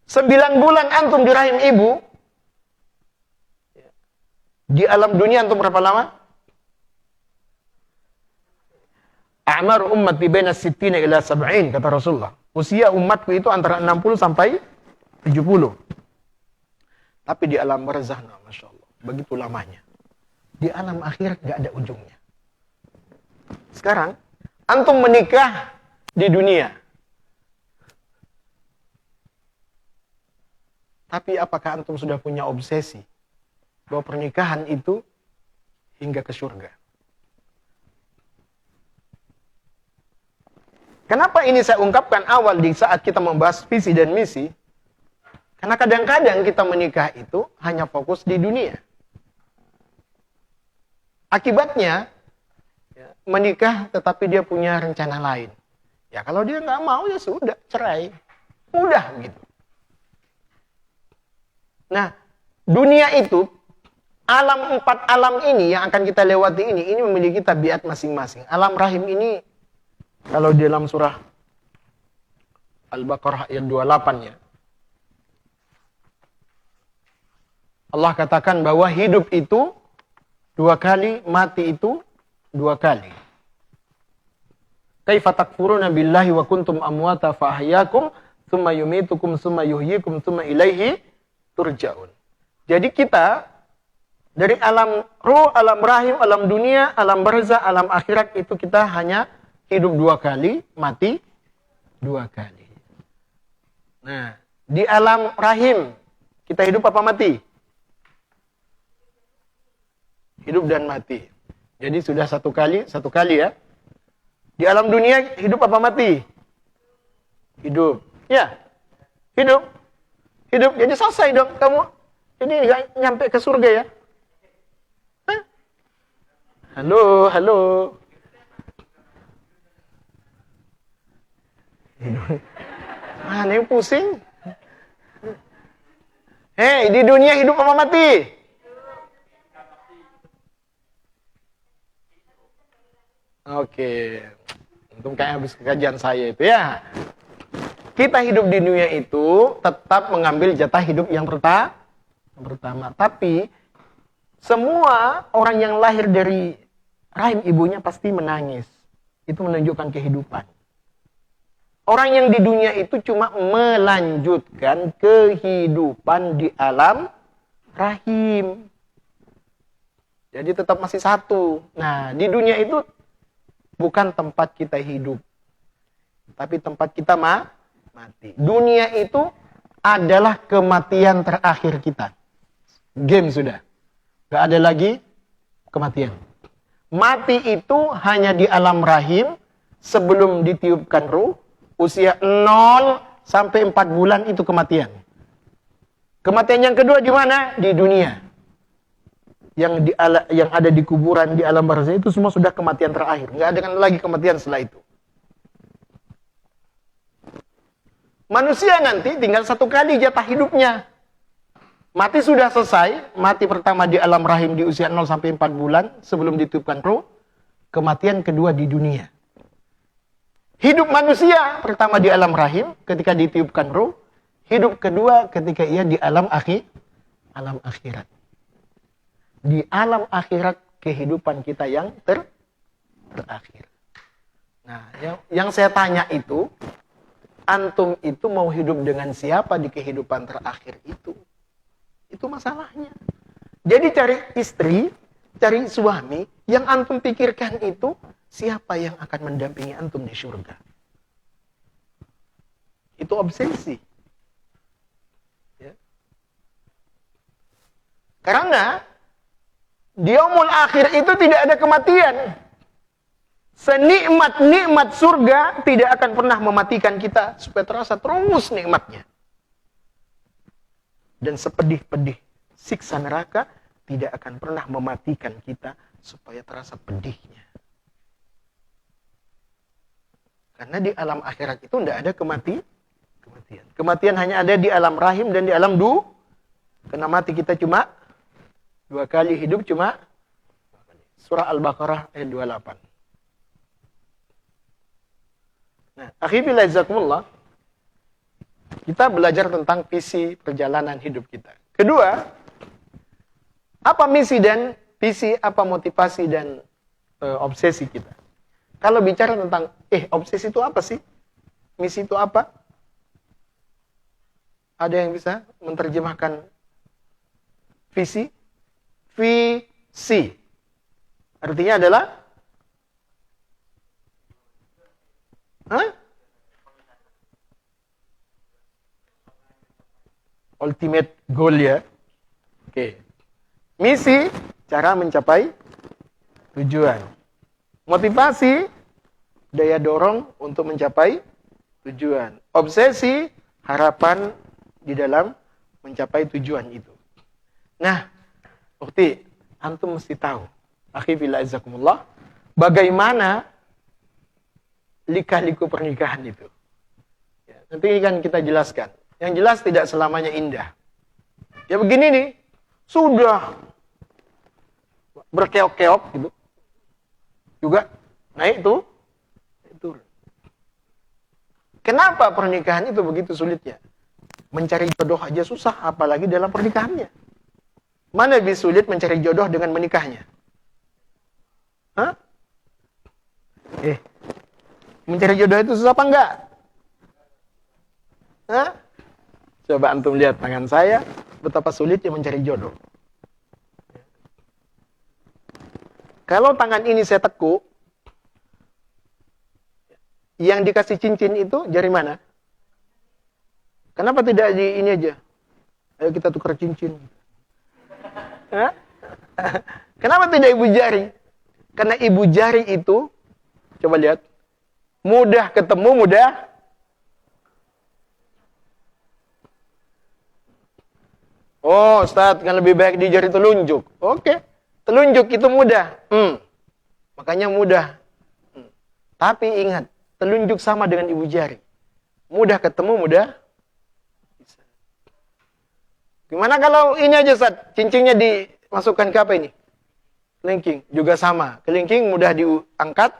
9 bulan antum di rahim ibu. Di alam dunia antum berapa lama? A'mar ummati baina 60 ila 70 kata Rasulullah. Usia umatku itu antara 60 sampai 70. Tapi di alam barzakh, Masya Allah, begitu lamanya. Di alam akhirat gak ada ujungnya. Sekarang, antum menikah di dunia. Tapi apakah antum sudah punya obsesi bahwa pernikahan itu hingga ke surga? Kenapa ini saya ungkapkan awal di saat kita membahas visi dan misi? Karena kadang-kadang kita menikah itu hanya fokus di dunia. Akibatnya, menikah tetapi dia punya rencana lain. Ya kalau dia nggak mau ya sudah, cerai. Mudah gitu. Nah, dunia itu, 4 alam ini yang akan kita lewati ini memiliki tabiat masing-masing. Alam rahim ini, kalau di dalam surah Al-Baqarah ayat 28 ya. Allah katakan bahwa hidup itu 2 kali, mati itu 2 kali. Kaifa takfuruna billahi wa kuntum amwata fa ahyakum tsumma yumitukum tsumma yuhyikum tsumma ilaihi turja'un. Jadi kita dari alam ruh, alam rahim, alam dunia, alam barzakh, alam akhirat itu kita hanya hidup 2 kali, mati 2 kali. Nah, di alam rahim kita hidup apa mati? Hidup dan mati. Jadi sudah 1 kali ya. Di alam dunia hidup apa mati? Hidup. Ya. Hidup. Jadi selesai dong kamu. Jadi nggak nyampe ke surga ya. Hah? Halo. Mana yang pusing? Hei, di dunia hidup apa mati? Oke. Untung kayak habis kajian saya itu ya. Kita hidup di dunia itu tetap mengambil jatah hidup yang pertama. Tapi semua orang yang lahir dari rahim ibunya pasti menangis. Itu menunjukkan kehidupan. Orang yang di dunia itu cuma melanjutkan kehidupan di alam rahim. Jadi tetap masih satu. Nah, di dunia itu bukan tempat kita hidup, tapi tempat kita mati. Dunia itu adalah kematian terakhir kita. Game sudah. Gak ada lagi kematian. Mati itu hanya di alam rahim sebelum ditiupkan ruh. Usia 0 sampai 4 bulan itu kematian. Kematian yang kedua di mana? Di dunia. Yang ada di kuburan, di alam barzakh itu semua sudah kematian terakhir. Nggak ada lagi kematian setelah itu. Manusia nanti tinggal satu kali jatah hidupnya. Mati sudah selesai. Mati pertama di alam rahim di usia 0 sampai 4 bulan sebelum ditiupkan roh. Kematian kedua di dunia. Hidup manusia pertama di alam rahim ketika ditiupkan roh. Hidup kedua ketika ia di alam akhirat. Di alam akhirat kehidupan kita yang terakhir. Nah, yang saya tanya itu, antum itu mau hidup dengan siapa di kehidupan terakhir itu? Itu masalahnya. Jadi cari istri, cari suami, yang antum pikirkan itu siapa yang akan mendampingi antum di surga. Itu obsesi. Ya. Karena di yaumul akhir itu tidak ada kematian. Senikmat-nikmat surga tidak akan pernah mematikan kita supaya terasa terus nikmatnya. Dan sepedih-pedih siksa neraka tidak akan pernah mematikan kita supaya terasa pedihnya. Karena di alam akhirat itu tidak ada kematian. Kematian hanya ada di alam rahim dan di alam Karena mati kita cuma 2 kali, hidup cuma surah Al-Baqarah ayat 28. Nah, akhirnya jazakumullah, kita belajar tentang visi perjalanan hidup kita. Kedua, apa misi dan visi, apa motivasi dan obsesi kita? Kalau bicara tentang, obsesi itu apa sih? Misi itu apa? Ada yang bisa menerjemahkan visi? Visi. Artinya adalah? Ultimate goal ya. Oke. Misi, cara mencapai tujuan. Motivasi, daya dorong untuk mencapai tujuan. Obsesi, harapan di dalam mencapai tujuan itu. Nah, Ukti, antum mesti tahu, akhi fillah azakumullah, bagaimana lika-liku pernikahan itu. Ya, nanti kan kita jelaskan. Yang jelas tidak selamanya indah. Ya begini nih, sudah berkeok-keok gitu. Juga naik tuh, turun. Kenapa pernikahan itu begitu sulitnya? Mencari jodoh aja susah, apalagi dalam pernikahannya. Mana lebih sulit mencari jodoh dengan menikahnya? Mencari jodoh itu susah apa enggak? Coba antum lihat tangan saya, betapa sulitnya mencari jodoh. Kalau tangan ini saya tekuk, yang dikasih cincin itu jari mana? Kenapa tidak di ini aja? Ayo kita tukar cincin. Kenapa tidak ibu jari? Karena ibu jari itu, coba lihat, mudah ketemu, mudah. Oh, Ustaz, kan lebih baik di jari telunjuk. Oke, telunjuk itu mudah. Makanya mudah. Tapi ingat, telunjuk sama dengan ibu jari. Mudah ketemu, mudah. Bisa. Gimana kalau ini aja, Ustaz? Cincinnya dimasukkan ke apa ini? Kelingking. Juga sama. Kelingking mudah diangkat,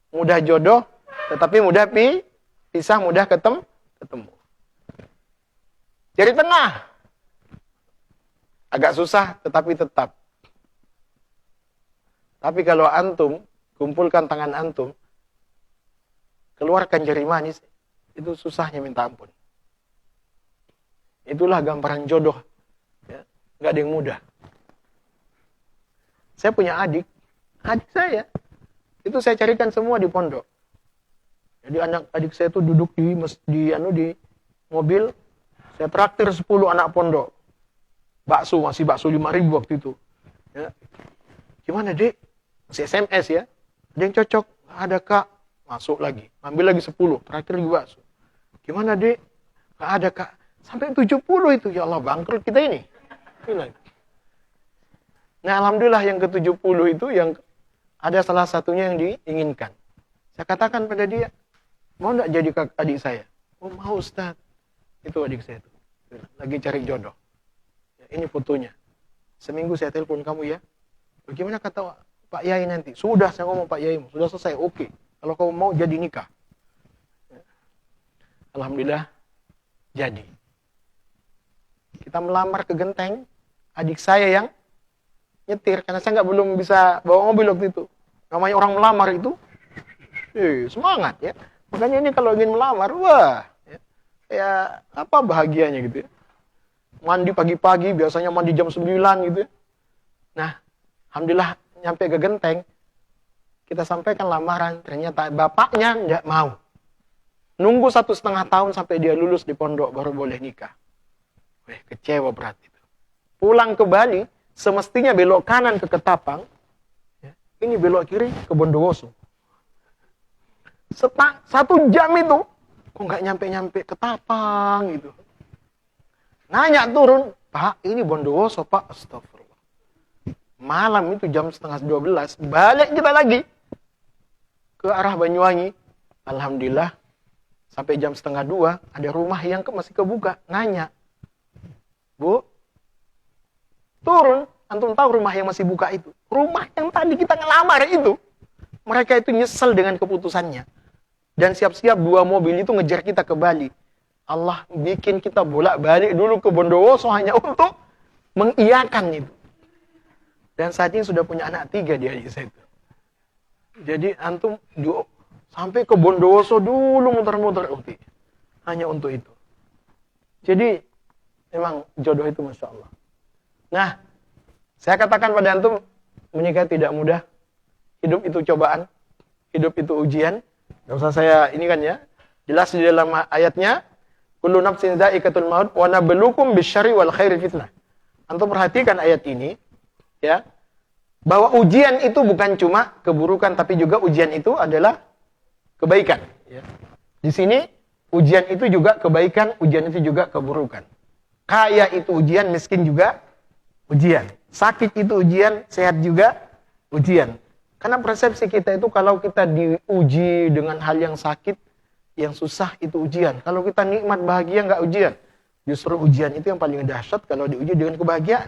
mudah jodoh, tetapi mudah pisah, mudah ketemu. Jari tengah. Agak susah, tetapi tetap. Tapi kalau antum, kumpulkan tangan antum, keluarkan jari manis, itu susahnya minta ampun. Itulah gambaran jodoh. Ya, nggak ada yang mudah. Saya punya adik saya, itu saya carikan semua di pondok. Jadi adik saya itu duduk di mobil, saya traktir 10 anak pondok. Masih bakso 5.000 waktu itu. Ya. Gimana, Dek? Masih SMS ya. Ada yang cocok? Ada, Kak. Masuk lagi. Ambil lagi 10. Terakhir lagi bakso. Gimana, Dek? Nggak ada, Kak. Sampai 70 itu. Ya Allah, bangkrut kita ini. Nah, alhamdulillah yang ke-70 itu yang ada salah satunya yang diinginkan. Saya katakan pada dia, mau nggak jadi adik saya? Oh mau Ustaz. Itu adik saya itu. Lagi cari jodoh. Ya, ini fotonya. Seminggu saya telepon kamu ya. Bagaimana kata Pak Yai nanti? Sudah saya ngomong Pak Yai. Sudah selesai. Oke. Kalau kamu mau jadi nikah. Alhamdulillah jadi. Kita melamar ke Genteng. Adik saya yang nyetir. Karena saya belum bisa bawa mobil waktu itu. Namanya orang melamar itu. Semangat ya. Makanya ini kalau ingin melamar. Wah. Ya apa bahagianya gitu ya. Mandi pagi-pagi. Biasanya mandi jam 9 gitu ya. Nah. Alhamdulillah nyampe ke Genteng. Kita sampaikan lamaran. Ternyata bapaknya nggak mau. Nunggu 1,5 tahun sampai dia lulus di pondok baru boleh nikah. Kecewa berat itu. Pulang ke Bali, semestinya belok kanan ke Ketapang. Ini belok kiri ke Bondowoso. 1 jam itu, kok nggak nyampe-nyampe Ketapang gitu. Nanya turun, Pak ini Bondowoso Pak. Astagfirullah. Malam itu jam 11:30, balik kita lagi ke arah Banyuwangi. Alhamdulillah, sampai jam 1:30 ada rumah yang masih kebuka. Nanya, Bu, turun, antum tahu rumah yang masih buka itu? Rumah yang tadi kita ngelamar itu. Mereka itu nyesel dengan keputusannya. Dan siap-siap 2 mobil itu ngejar kita ke Bali. Allah bikin kita bolak-balik dulu ke Bondowoso hanya untuk mengiyakan itu. Dan saat ini sudah punya anak 3 dia adik saya itu. Jadi antum sampai ke Bondowoso dulu muter-muter hanya untuk itu. Jadi memang jodoh itu Masya Allah. Nah, saya katakan pada antum, menikah tidak mudah. Hidup itu cobaan. Hidup itu ujian. Gak usah saya ini kan ya. Jelas di dalam ayatnya, kullu nafsin dha'iqatul maut wa nabluukum bisyarri wal khairi fitnah. Antum perhatikan ayat ini, ya. Bahwa ujian itu bukan cuma keburukan, tapi juga ujian itu adalah kebaikan. Ya. Di sini, ujian itu juga kebaikan, ujian itu juga keburukan. Kaya itu ujian, miskin juga ujian. Sakit itu ujian, sehat juga ujian. Karena persepsi kita itu kalau kita diuji dengan hal yang sakit, yang susah itu ujian. Kalau kita nikmat bahagia nggak ujian. Justru ujian itu yang paling dahsyat kalau diuji dengan kebahagiaan.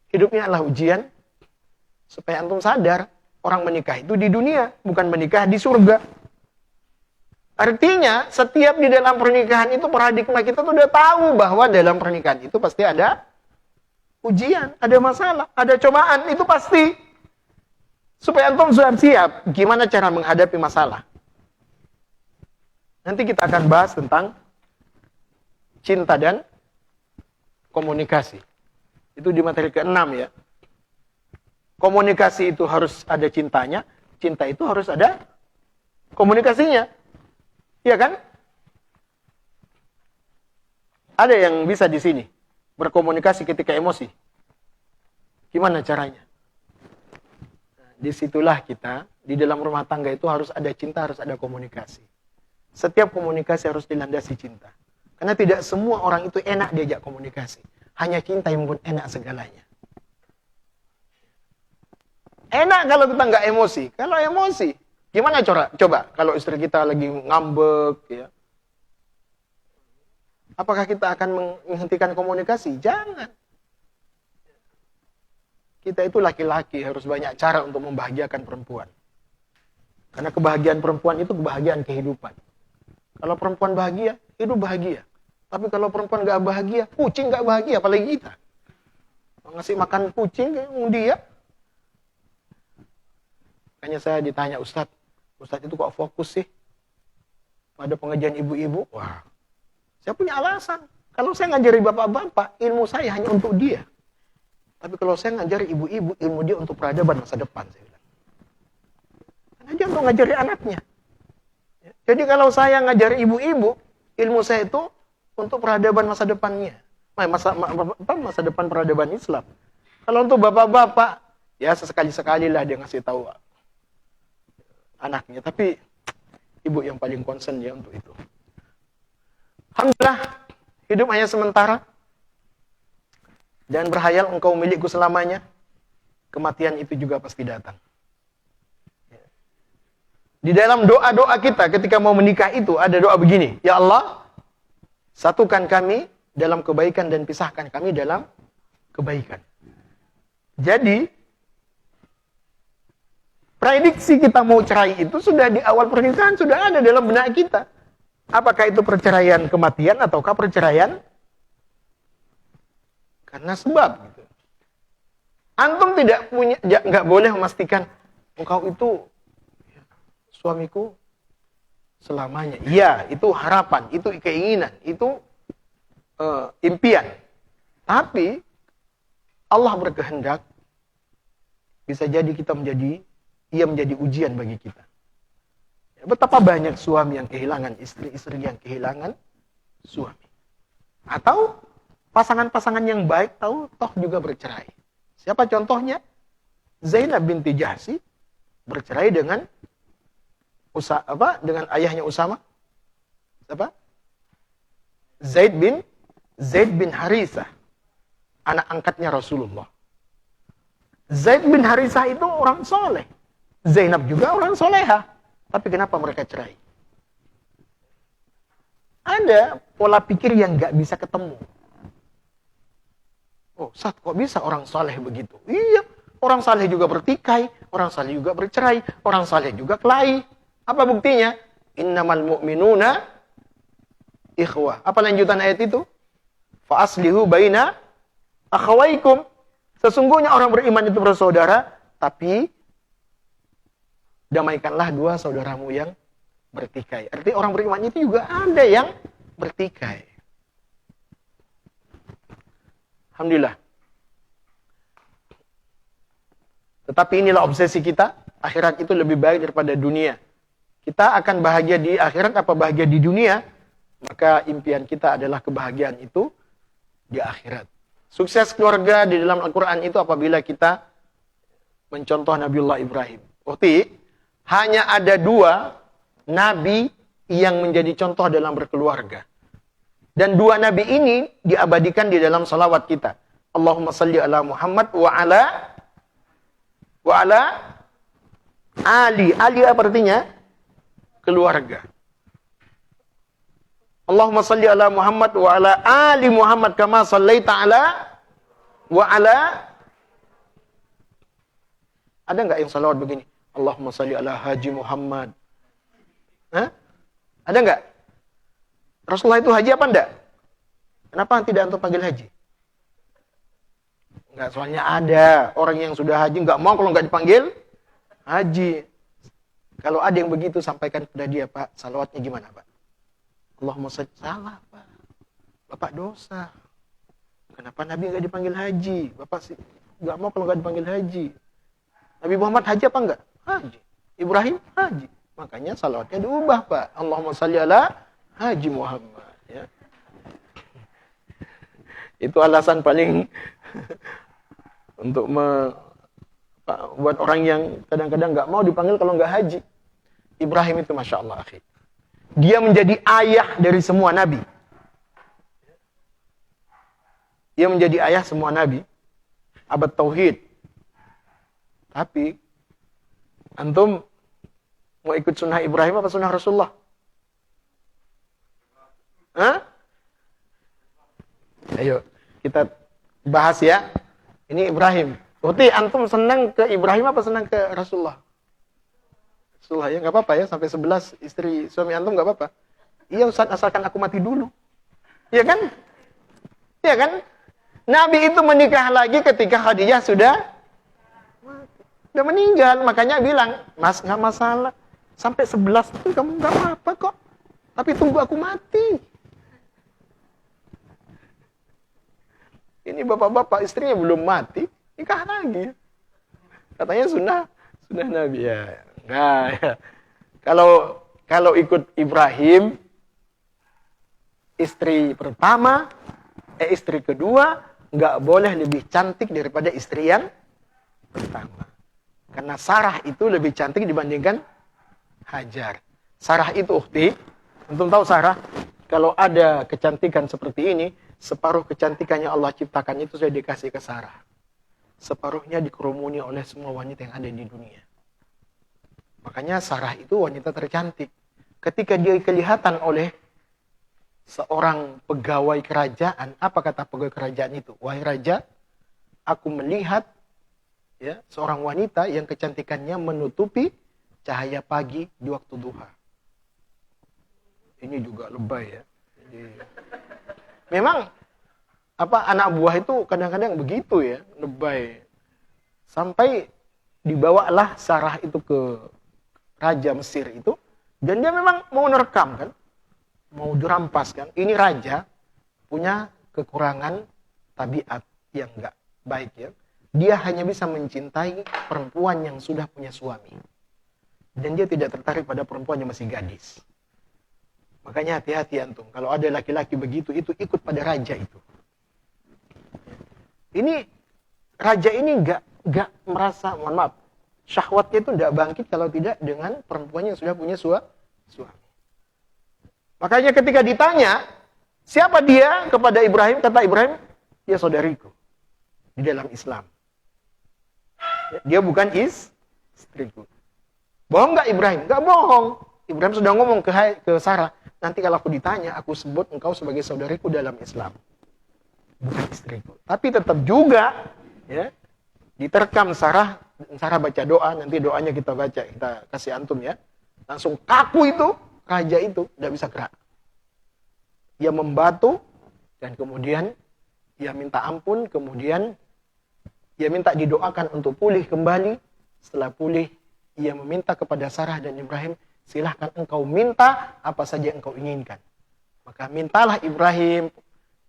Hidupnya adalah ujian supaya antum sadar orang menikah itu di dunia, bukan menikah di surga. Artinya setiap di dalam pernikahan itu paradigma kita tuh udah tahu bahwa dalam pernikahan itu pasti ada ujian, ada masalah, ada cobaan, itu pasti. Supaya antum sudah siap gimana cara menghadapi masalah. Nanti kita akan bahas tentang cinta dan komunikasi. Itu di materi ke-6 ya. Komunikasi itu harus ada cintanya, cinta itu harus ada komunikasinya. Iya kan? Ada yang bisa di sini berkomunikasi ketika emosi. Gimana caranya? Nah, disitulah kita, di dalam rumah tangga itu harus ada cinta, harus ada komunikasi. Setiap komunikasi harus dilandasi cinta. Karena tidak semua orang itu enak diajak komunikasi. Hanya cinta yang pun enak segalanya. Enak kalau kita nggak emosi. Kalau emosi, gimana coba kalau istri kita lagi ngambek, ya. Apakah kita akan menghentikan komunikasi? Jangan. Kita itu laki-laki, harus banyak cara untuk membahagiakan perempuan. Karena kebahagiaan perempuan itu kebahagiaan kehidupan. Kalau perempuan bahagia, hidup bahagia. Tapi kalau perempuan nggak bahagia, kucing nggak bahagia, apalagi kita. Ngasih makan kucing, dia. Makanya saya ditanya, Ustadz itu kok fokus sih pada pengajian ibu-ibu? Wah, saya punya alasan. Kalau saya ngajari bapak-bapak, ilmu saya hanya untuk dia. Tapi kalau saya ngajari ibu-ibu, ilmu dia untuk peradaban masa depan. Saya bilang. Karena dia untuk ngajari anaknya. Jadi kalau saya ngajari ibu-ibu, ilmu saya itu untuk peradaban masa depannya. Masa depan peradaban Islam. Kalau untuk bapak-bapak, ya sesekali-sekali lah dia ngasih tahu anaknya. Tapi ibu yang paling concern ya untuk itu. Alhamdulillah, hidup hanya sementara. Jangan berhayal engkau milikku selamanya. Kematian itu juga pasti datang. Di dalam doa-doa kita ketika mau menikah itu ada doa begini. Ya Allah, satukan kami dalam kebaikan dan pisahkan kami dalam kebaikan. Jadi, prediksi kita mau cerai itu sudah di awal pernikahan, sudah ada dalam benak kita. Apakah itu perceraian kematian ataukah perceraian karena sebab gitu. Antum tidak punya, nggak boleh memastikan engkau itu suamiku selamanya. Iya, itu harapan, itu keinginan, itu impian. Tapi Allah berkehendak bisa jadi ia menjadi ujian bagi kita. Betapa banyak suami yang kehilangan istri, istri yang kehilangan suami. Atau pasangan-pasangan yang baik tahu toh juga bercerai. Siapa contohnya? Zainab binti Jahsy bercerai dengan dengan ayahnya Usama. Siapa? Zaid bin Harithah, anak angkatnya Rasulullah. Zaid bin Harithah itu orang soleh. Zainab juga orang soleha. Tapi kenapa mereka cerai? Ada pola pikir yang nggak bisa ketemu. Oh, Ustaz, kok bisa orang soleh begitu? Iya, orang soleh juga bertikai, orang soleh juga bercerai, orang soleh juga kelahi. Apa buktinya? Innamal mu'minuna ikhwah. Apa lanjutan ayat itu? Fa aslihu baina akhawaikum. Sesungguhnya orang beriman itu bersaudara, tapi damaikanlah dua saudaramu yang bertikai. Artinya orang beriman itu juga ada yang bertikai. Alhamdulillah. Tetapi inilah obsesi kita, akhirat itu lebih baik daripada dunia. Kita akan bahagia di akhirat apa bahagia di dunia? Maka impian kita adalah kebahagiaan itu di akhirat. Sukses keluarga di dalam Al-Quran itu apabila kita mencontoh Nabiullah Ibrahim. Bukti, hanya ada 2 nabi yang menjadi contoh dalam berkeluarga. Dan 2 nabi ini diabadikan di dalam salawat kita. Allahumma salli ala Muhammad wa ala Ali. Ali apa artinya? Keluarga. Allahumma salli ala Muhammad wa ala ali Muhammad kama sallaita ala wa ala. Ada enggak yang salawat begini? Allahumma salli ala Haji Muhammad. Hah? Ada enggak? Rasulullah itu haji apa enggak? Kenapa tidak antum panggil haji? Enggak, soalnya ada orang yang sudah haji enggak mau kalau enggak dipanggil haji. Kalau ada yang begitu, sampaikan kepada dia, Pak, salawatnya gimana, Pak? Allahumma salli, salah, Pak. Bapak dosa. Kenapa Nabi enggak dipanggil haji? Bapak sih enggak mau kalau enggak dipanggil haji. Nabi Muhammad haji apa enggak? Haji. Ibrahim haji. Makanya salawatnya diubah, Pak. Allahumma salli ala Haji Muhammad. Ya. Itu alasan paling untuk buat orang yang kadang-kadang nggak mau dipanggil kalau nggak haji. Ibrahim itu Masya Allah, akhi. Dia menjadi ayah dari semua nabi. Dia menjadi ayah semua nabi. Abad Tauhid. Tapi, antum mau ikut sunnah Ibrahim apa sunnah Rasulullah? Hah? Ayo, kita bahas ya. Ini Ibrahim. Berarti antum senang ke Ibrahim apa senang ke Rasulullah? Rasulullah ya, nggak apa-apa ya, sampai 11 istri suami antum nggak apa-apa. Iya Ustaz, asalkan aku mati dulu. Iya kan? Iya kan? Nabi itu menikah lagi ketika Khadijah sudah meninggal. Makanya bilang, Mas nggak masalah. Sampai 11 itu kamu nggak apa-apa kok. Tapi tunggu aku mati. Ini bapak-bapak istrinya belum mati. Nikah lagi. Katanya sunnah Nabi ya. Nah, ya. Kalau ikut Ibrahim, istri pertama, istri kedua nggak boleh lebih cantik daripada istri yang pertama. Karena Sarah itu lebih cantik dibandingkan Hajar. Sarah itu ukhti. Antum tahu Sarah? Kalau ada kecantikan seperti ini, separuh kecantikannya Allah ciptakan itu sudah dikasih ke Sarah. Separuhnya dikerumuni oleh semua wanita yang ada di dunia. Makanya Sarah itu wanita tercantik. Ketika dia kelihatan oleh seorang pegawai kerajaan, apa kata pegawai kerajaan itu? Wahai raja, aku melihat ya seorang wanita yang kecantikannya menutupi cahaya pagi di waktu duha. Ini juga lebay ya. Jadi, memang anak buah itu kadang-kadang begitu ya, lebay. Sampai dibawalah Sarah itu ke raja Mesir itu, dan dia memang mau nerekam kan, mau dirampas kan. Ini raja punya kekurangan tabiat yang enggak baik ya. Dia hanya bisa mencintai perempuan yang sudah punya suami. Dan dia tidak tertarik pada perempuan yang masih gadis. Makanya hati-hati antum. Kalau ada laki-laki begitu, itu ikut pada raja itu. Ini, raja ini enggak merasa, mohon maaf, syahwatnya itu enggak bangkit kalau tidak dengan perempuan yang sudah punya suami. Makanya ketika ditanya, siapa dia kepada Ibrahim? Kata Ibrahim, dia saudariku di dalam Islam. Dia bukan istriku. Bohong nggak Ibrahim? Nggak bohong. Ibrahim sudah ngomong ke Sarah, nanti kalau aku ditanya, aku sebut engkau sebagai saudariku dalam Islam. Bukan istriku. Tapi tetap juga, ya, diterkam Sarah baca doa, nanti doanya kita baca, kita kasih antum ya. Langsung kaku itu, raja itu, tidak bisa gerak. Ia membatu, dan kemudian ia minta ampun, kemudian ia minta didoakan untuk pulih kembali. Setelah pulih, ia meminta kepada Sarah dan Ibrahim, silahkan engkau minta apa saja engkau inginkan. Maka mintalah Ibrahim,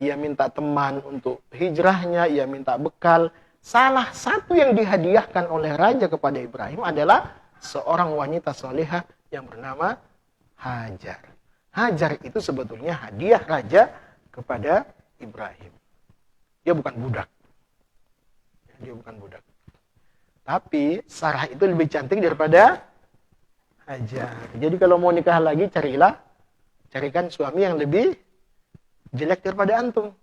ia minta teman untuk hijrahnya, ia minta bekal. Salah satu yang dihadiahkan oleh raja kepada Ibrahim adalah seorang wanita salehah yang bernama Hajar. Hajar itu sebetulnya hadiah raja kepada Ibrahim. Dia bukan budak. Dia bukan budak. Tapi Sarah itu lebih cantik daripada Hajar. Jadi kalau mau nikah lagi, carikan suami yang lebih jelek daripada antum.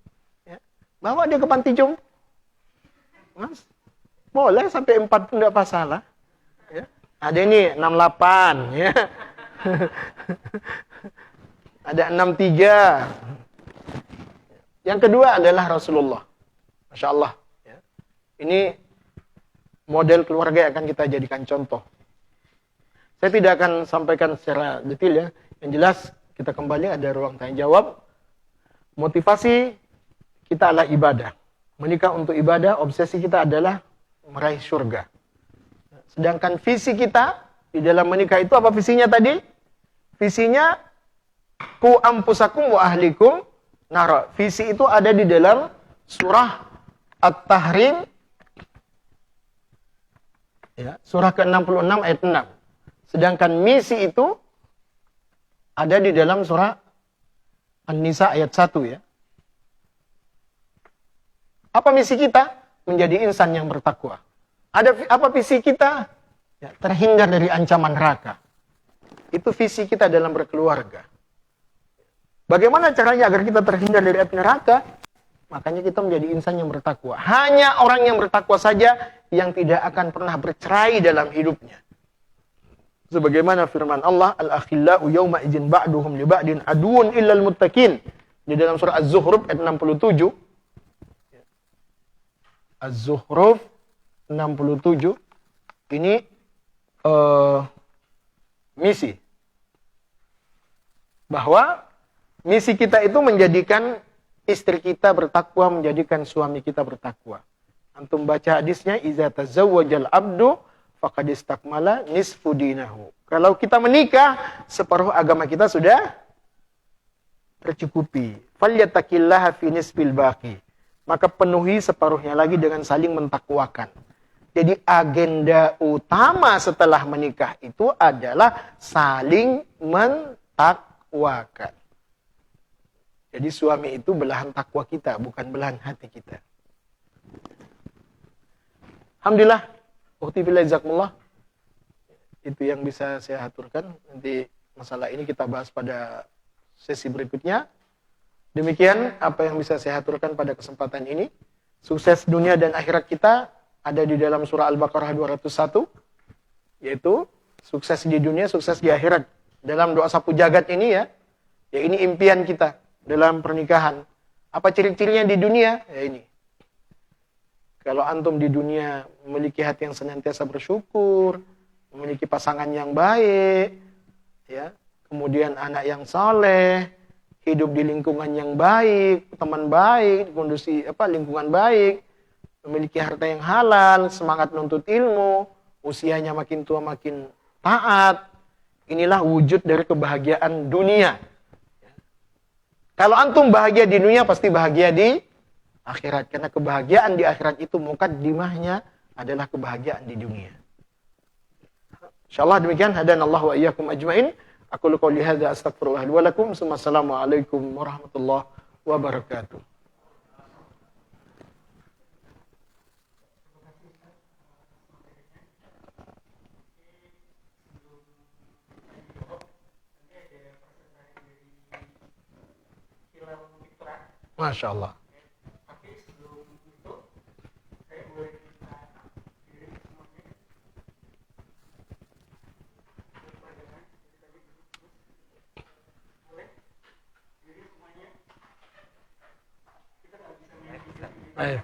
Ya. Bawa dia ke panti jompo. Mas, boleh sampai 4 pun tidak masalah. Ya. Ada ini 68. Ya. Ada 63. Yang kedua adalah Rasulullah. Masya Allah. Ya. Ini model keluarga yang akan kita jadikan contoh. Saya tidak akan sampaikan secara detail ya. Yang jelas kita kembali ada ruang tanya jawab. Motivasi kita adalah ibadah. Menikah untuk ibadah, obsesi kita adalah meraih surga. Sedangkan visi kita di dalam menikah itu apa visinya tadi? Visinya ku ampusakum wa ahlikum nara. Visi itu ada di dalam surah At-Tahrim, ya, surah ke-66 ayat 6. Sedangkan misi itu ada di dalam surah An-Nisa ayat 1 ya. Apa misi kita? Menjadi insan yang bertakwa. Apa visi kita? Ya, terhindar dari ancaman neraka. Itu visi kita dalam berkeluarga. Bagaimana caranya agar kita terhindar dari api neraka? Makanya kita menjadi insan yang bertakwa. Hanya orang yang bertakwa saja yang tidak akan pernah bercerai dalam hidupnya. Sebagaimana firman Allah, Al-akhillau yawma idzin ba'duhum li ba'din aduun illal muttaqin. Di dalam surah Az-Zukhruf ayat 67. Az-Zukhruf 67. Ini misi. Bahwa misi kita itu menjadikan istri kita bertakwa, menjadikan suami kita bertakwa. Antum baca hadisnya, iza tazawwajal abdu faqad istakmala nisfu dinahu. Kalau kita menikah, separuh agama kita sudah tercukupi. Falyattaqillaha fi nisfil baqi. Maka penuhi separuhnya lagi dengan saling mentakwakan. Jadi agenda utama setelah menikah itu adalah saling mentakwakan. Jadi suami itu belahan takwa kita, bukan belahan hati kita. Alhamdulillah, ukhti fillah jazakumullah. Itu yang bisa saya aturkan. Nanti masalah ini kita bahas pada sesi berikutnya. Demikian apa yang bisa saya aturkan pada kesempatan ini. Sukses dunia dan akhirat kita ada di dalam surah Al-Baqarah 201, yaitu Sukses di dunia, sukses di akhirat. Dalam doa sapu jagat ini ya ini impian kita dalam pernikahan. Apa ciri-cirinya di dunia? Ya ini. Kalau antum di dunia memiliki hati yang senantiasa bersyukur, memiliki pasangan yang baik, ya, kemudian anak yang saleh, hidup di lingkungan yang baik, teman baik, kondisi lingkungan baik, memiliki harta yang halal, semangat menuntut ilmu, usianya makin tua makin taat. Inilah wujud dari kebahagiaan dunia. Kalau antum bahagia di dunia, pasti bahagia di akhirat. Karena kebahagiaan di akhirat itu mukaddimahnya adalah kebahagiaan di dunia. InsyaAllah demikian. Hadanallahu wa iyyakum ajmain. Aku qouli hadza astaghfirullah li wa lakum. Assalamualaikum warahmatullahi wabarakatuh. Masya Allah. Ayo.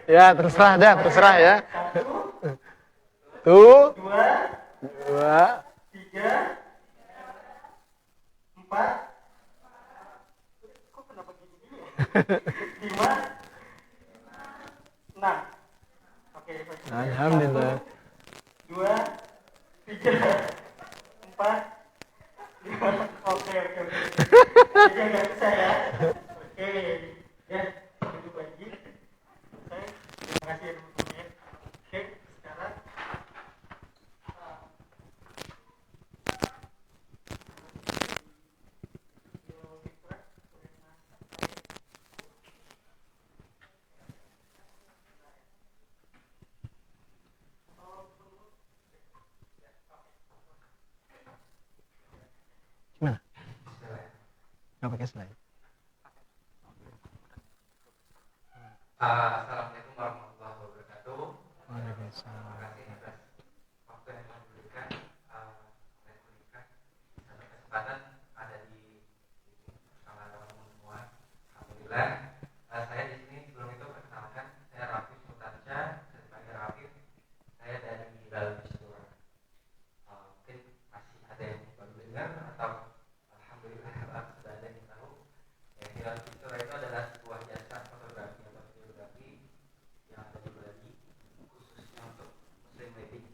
Ya, terserah ya. Tuh, 2, 3, 4, 5, 6. Oke, alhamdulillah. 2, 3, 4, 5. Oke. Jadi agak bisa ya. Oke, ya. Duduk lagi. Terima kasih teman-teman. Oke, sekarang gimana? Nggak pakai slide. Assalamualaikum warahmatullahi wabarakatuh. Waalaikumsalam. Terima kasih atas waktu yang telah diberikan oleh Kulika. Satu kesempatan ada di bersama teman-teman semua. Alhamdulillah. Saya di sini sebelum itu perkenalkan, saya Rafif Sultansyah, saya sebagai Rafif. Saya dari Hilal Mistura. Mungkin masih ada yang baru dengar atau alhamdulillah sudah ada yang tahu. Ya, Hilal Mistura itu adalah sebuah jasa fotografi atau videografi yang ada di Bali, khususnya untuk Muslim wedding.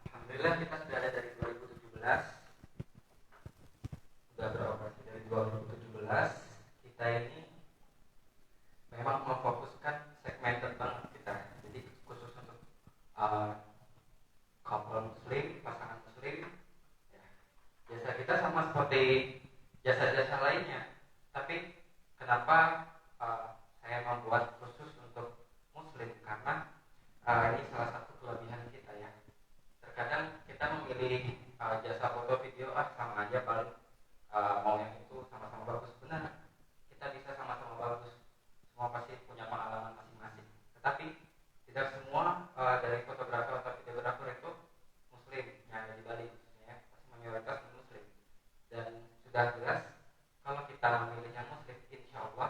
Alhamdulillah kita sudah ada dari 2017, sudah beroperasi dari 2017. Kita ini memang memfokuskan segmen banget kita, jadi khusus untuk couple Muslim, pasangan Muslim. Ya. Jasa kita sama seperti jasa-jasa lainnya, tapi kenapa saya membuat khusus untuk Muslim? Karena ini salah satu kelebihan kita ya. Terkadang kita memilih jasa foto video sama aja, paling mau yang itu sama-sama bagus. Benar, kita bisa sama-sama bagus, semua pasti punya pengalaman masing-masing. Tetapi tidak semua dari fotografer atau videografer itu Muslim yang ada di Bali, khususnya ya, pasti mayoritas Muslim. Dan sudah jelas kalau kita memilih yang Muslim, insya Allah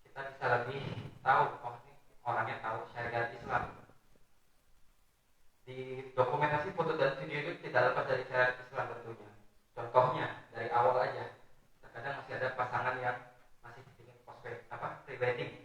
kita bisa lebih tahu, oh ini orangnya tahu syariat Islam. Di dokumentasi foto dan video itu tidak lepas dari syariat Islam tentunya. Contohnya dari awal aja, terkadang masih ada pasangan yang masih ingin pre-wedding,